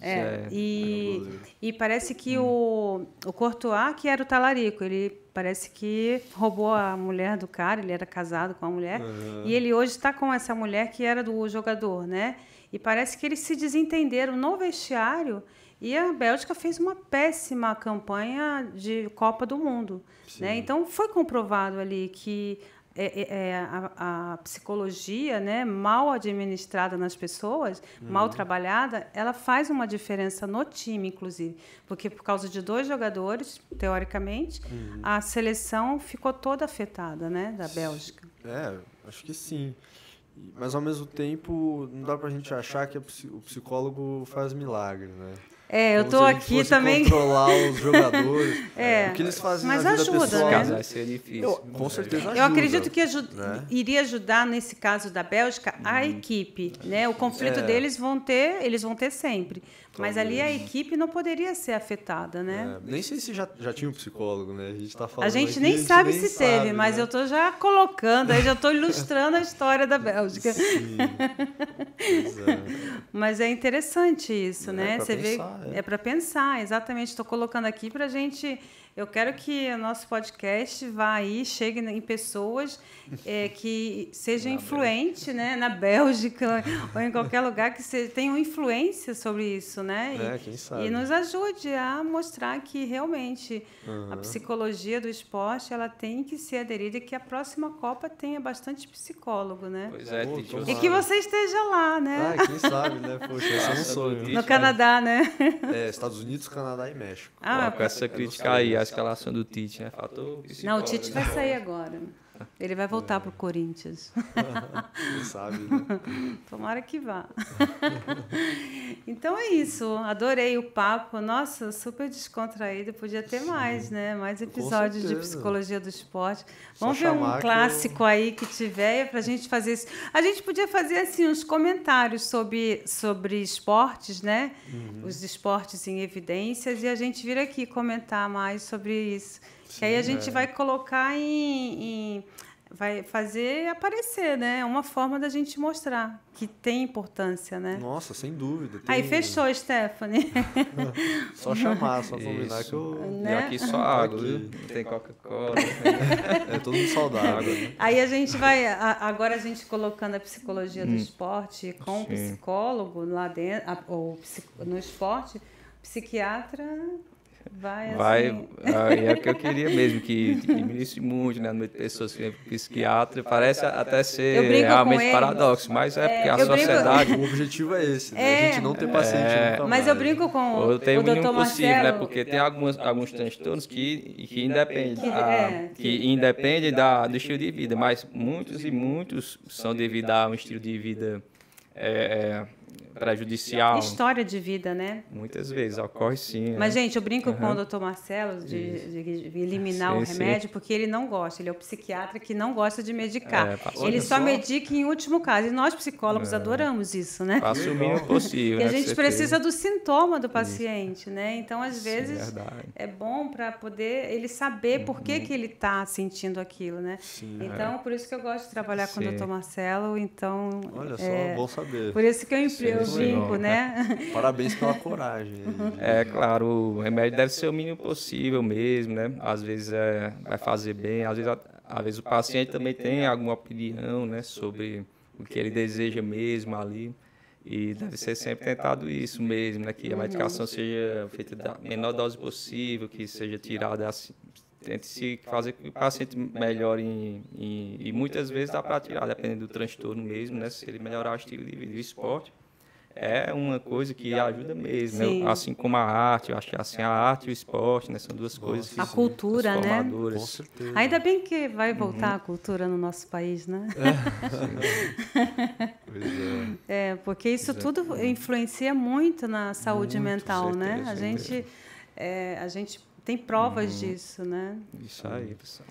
Speaker 1: E parece que o Courtois, que era o talarico, ele parece que roubou a mulher do cara, ele era casado com a mulher, e ele hoje está com essa mulher que era do jogador, né? E parece que eles se desentenderam no vestiário E a Bélgica fez uma péssima campanha de Copa do Mundo, né? Então, foi comprovado ali que a psicologia, né, mal administrada nas pessoas, mal trabalhada, ela faz uma diferença no time, inclusive. Porque por causa de 2 jogadores, teoricamente, a seleção ficou toda afetada, né, da Bélgica.
Speaker 2: Acho que sim. Mas, ao mesmo tempo, não dá pra gente achar que o psicólogo faz milagre, né?
Speaker 1: Eu estou aqui também.
Speaker 2: Controlar os jogadores. O que eles fazem
Speaker 1: mas
Speaker 2: na vida
Speaker 1: ajuda,
Speaker 2: pessoal.
Speaker 1: né?
Speaker 3: Vai ser difícil.
Speaker 2: Com certeza ajuda.
Speaker 1: Eu acredito que
Speaker 2: né?
Speaker 1: iria ajudar, nesse caso da Bélgica, a equipe. Né? O conflito deles eles vão ter sempre. Mas ali a equipe não poderia ser afetada, né?
Speaker 2: Nem sei se já tinha um psicólogo, né? A gente tá falando
Speaker 1: a gente
Speaker 2: aqui,
Speaker 1: nem sabe
Speaker 2: nem
Speaker 1: se teve,
Speaker 2: né?
Speaker 1: mas eu estou já colocando, aí já estou ilustrando a história da Bélgica.
Speaker 2: Sim. Pois
Speaker 1: Mas é interessante isso, né?
Speaker 2: Pra
Speaker 1: Você
Speaker 2: pensar,
Speaker 1: vê, é para pensar, exatamente. Estou colocando aqui para a gente. Eu quero que o nosso podcast vá aí, chegue em pessoas que sejam influentes, né? Na Bélgica ou em qualquer lugar que tenham influência sobre isso, né?
Speaker 2: Quem sabe.
Speaker 1: E nos ajude a mostrar que realmente a psicologia do esporte ela tem que ser aderida e que a próxima Copa tenha bastante psicólogo, né?
Speaker 3: Pois é, Tite.
Speaker 1: E que você esteja lá, né?
Speaker 2: Quem sabe, né? Poxa, esse é um sonho.
Speaker 1: No Canadá, né?
Speaker 2: Estados Unidos, Canadá e México.
Speaker 3: Com essa crítica aí, a escalação do Tite, né? Faltou
Speaker 1: Não, o Tite vai sair agora. Ele vai voltar para o Corinthians.
Speaker 2: Quem sabe, né?
Speaker 1: Tomara que vá. Então é isso. Adorei o papo. Nossa, super descontraído. Podia ter mais, né? Mais episódios de psicologia do esporte. Vamos ver um clássico aí que tiver para a gente fazer isso. A gente podia fazer assim uns comentários sobre esportes, né? Os esportes em evidências e a gente vir aqui comentar mais sobre isso. Sim, que aí a gente vai colocar vai fazer aparecer, né? Uma forma da gente mostrar que tem importância, né?
Speaker 2: Nossa, sem dúvida.
Speaker 1: Aí fechou, Stephanie.
Speaker 2: Só chamar, só combinar que eu...
Speaker 1: Né?
Speaker 3: E aqui só água, viu? Não tem Coca-Cola.
Speaker 2: Todo mundo saudável. Né?
Speaker 1: Aí a gente vai... Agora a gente colocando a psicologia do esporte com o psicólogo lá dentro, ou no esporte, psiquiatra... Vai,
Speaker 3: é o que eu queria mesmo, que diminuísse muito, né, no meio de pessoas que psiquiatra, parece até ser realmente paradoxo, mas é porque a sociedade...
Speaker 2: O objetivo é esse, né? A gente não ter paciente nunca mais.
Speaker 1: Mas eu brinco com
Speaker 3: o
Speaker 1: Dr.
Speaker 3: Marcelo,
Speaker 1: Marcelo,
Speaker 3: né, porque tem alguns transtornos que independem do estilo de vida, mas muitos são devido a um estilo de vida prejudicial.
Speaker 1: História de vida, né?
Speaker 3: Muitas vezes ocorre sim.
Speaker 1: Mas, gente, eu brinco com o Dr. Marcelo de eliminar o remédio, porque ele não gosta. Ele é o psiquiatra que não gosta de medicar. Ele só medica em último caso. E nós, psicólogos, adoramos isso, né?
Speaker 3: Faça o mínimo possível.
Speaker 1: E a gente precisa do sintoma do paciente, né? Então, às vezes, é bom para poder ele saber por que ele está sentindo aquilo, né? Sim, então, por isso que eu gosto de trabalhar com o Dr. Marcelo. Então,
Speaker 2: olha só, bom saber.
Speaker 1: Por isso que eu brinco, né?
Speaker 2: Parabéns pela coragem.
Speaker 3: Claro, o remédio deve ser o mínimo possível mesmo, né? Às vezes vai fazer bem, às vezes o paciente também tem alguma opinião, né, sobre o que ele deseja mesmo ali. E deve ser sempre tentado isso mesmo, né? Que a medicação seja feita da menor dose possível, que seja tirada assim. Tente-se fazer que o paciente melhore e muitas vezes dá para tirar, dependendo do transtorno mesmo, né? Se ele melhorar o estilo de vida e o esporte. É uma coisa que ajuda mesmo, né? Assim como a arte, eu acho que assim, a arte e o esporte, né? São duas coisas que
Speaker 1: a cultura, né?
Speaker 2: Com certeza.
Speaker 1: Ainda bem que vai voltar a cultura no nosso país, né?
Speaker 2: Pois
Speaker 1: porque isso tudo influencia muito na saúde mental, né? A gente tem provas disso, né?
Speaker 3: Isso aí, pessoal.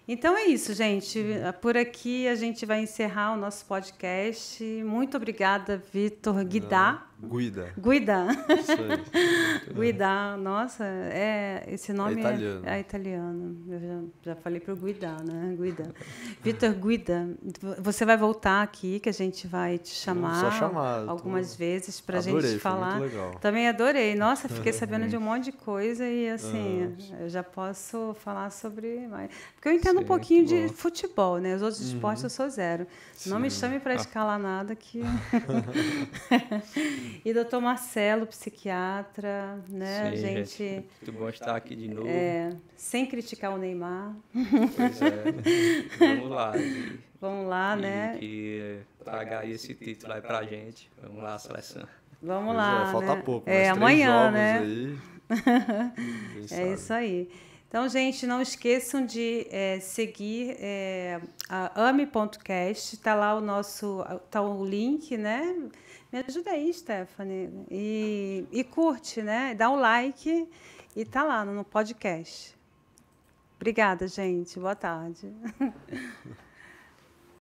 Speaker 1: Então é isso, gente. Por aqui a gente vai encerrar o nosso podcast. Muito obrigada, Vitor Guidá.
Speaker 2: Guida.
Speaker 1: Isso aí. Guidá, nossa, esse nome
Speaker 2: é
Speaker 1: italiano. Eu já falei para o Guidá, né? Guida. Vitor Guida, você vai voltar aqui, que a gente vai te chamar algumas vezes para a gente falar.
Speaker 2: Muito legal.
Speaker 1: Também adorei. Nossa, fiquei sabendo de um monte de coisa e assim, eu já posso falar sobre mais. Porque eu entendo um pouquinho de futebol, né? Os outros esportes eu sou zero. Não me chame para escalar nada que... E doutor Marcelo, psiquiatra, né?
Speaker 3: Sim,
Speaker 1: gente,
Speaker 3: muito bom estar aqui de novo.
Speaker 1: Sem criticar o Neymar.
Speaker 3: Pois é. Vamos lá.
Speaker 1: Vamos lá, né?
Speaker 3: Que traga aí esse título aí pra gente. Vamos lá, seleção.
Speaker 1: Vamos lá,
Speaker 2: falta
Speaker 1: né?
Speaker 2: pouco, mas
Speaker 1: amanhã,
Speaker 2: 3 jogos
Speaker 1: né?
Speaker 2: Aí,
Speaker 1: isso aí. Então, gente, não esqueçam de seguir a ame.cast. Está lá o link, né? Me ajuda aí, Stephanie. E curte, né? Dá um like e tá lá no podcast. Obrigada, gente. Boa tarde.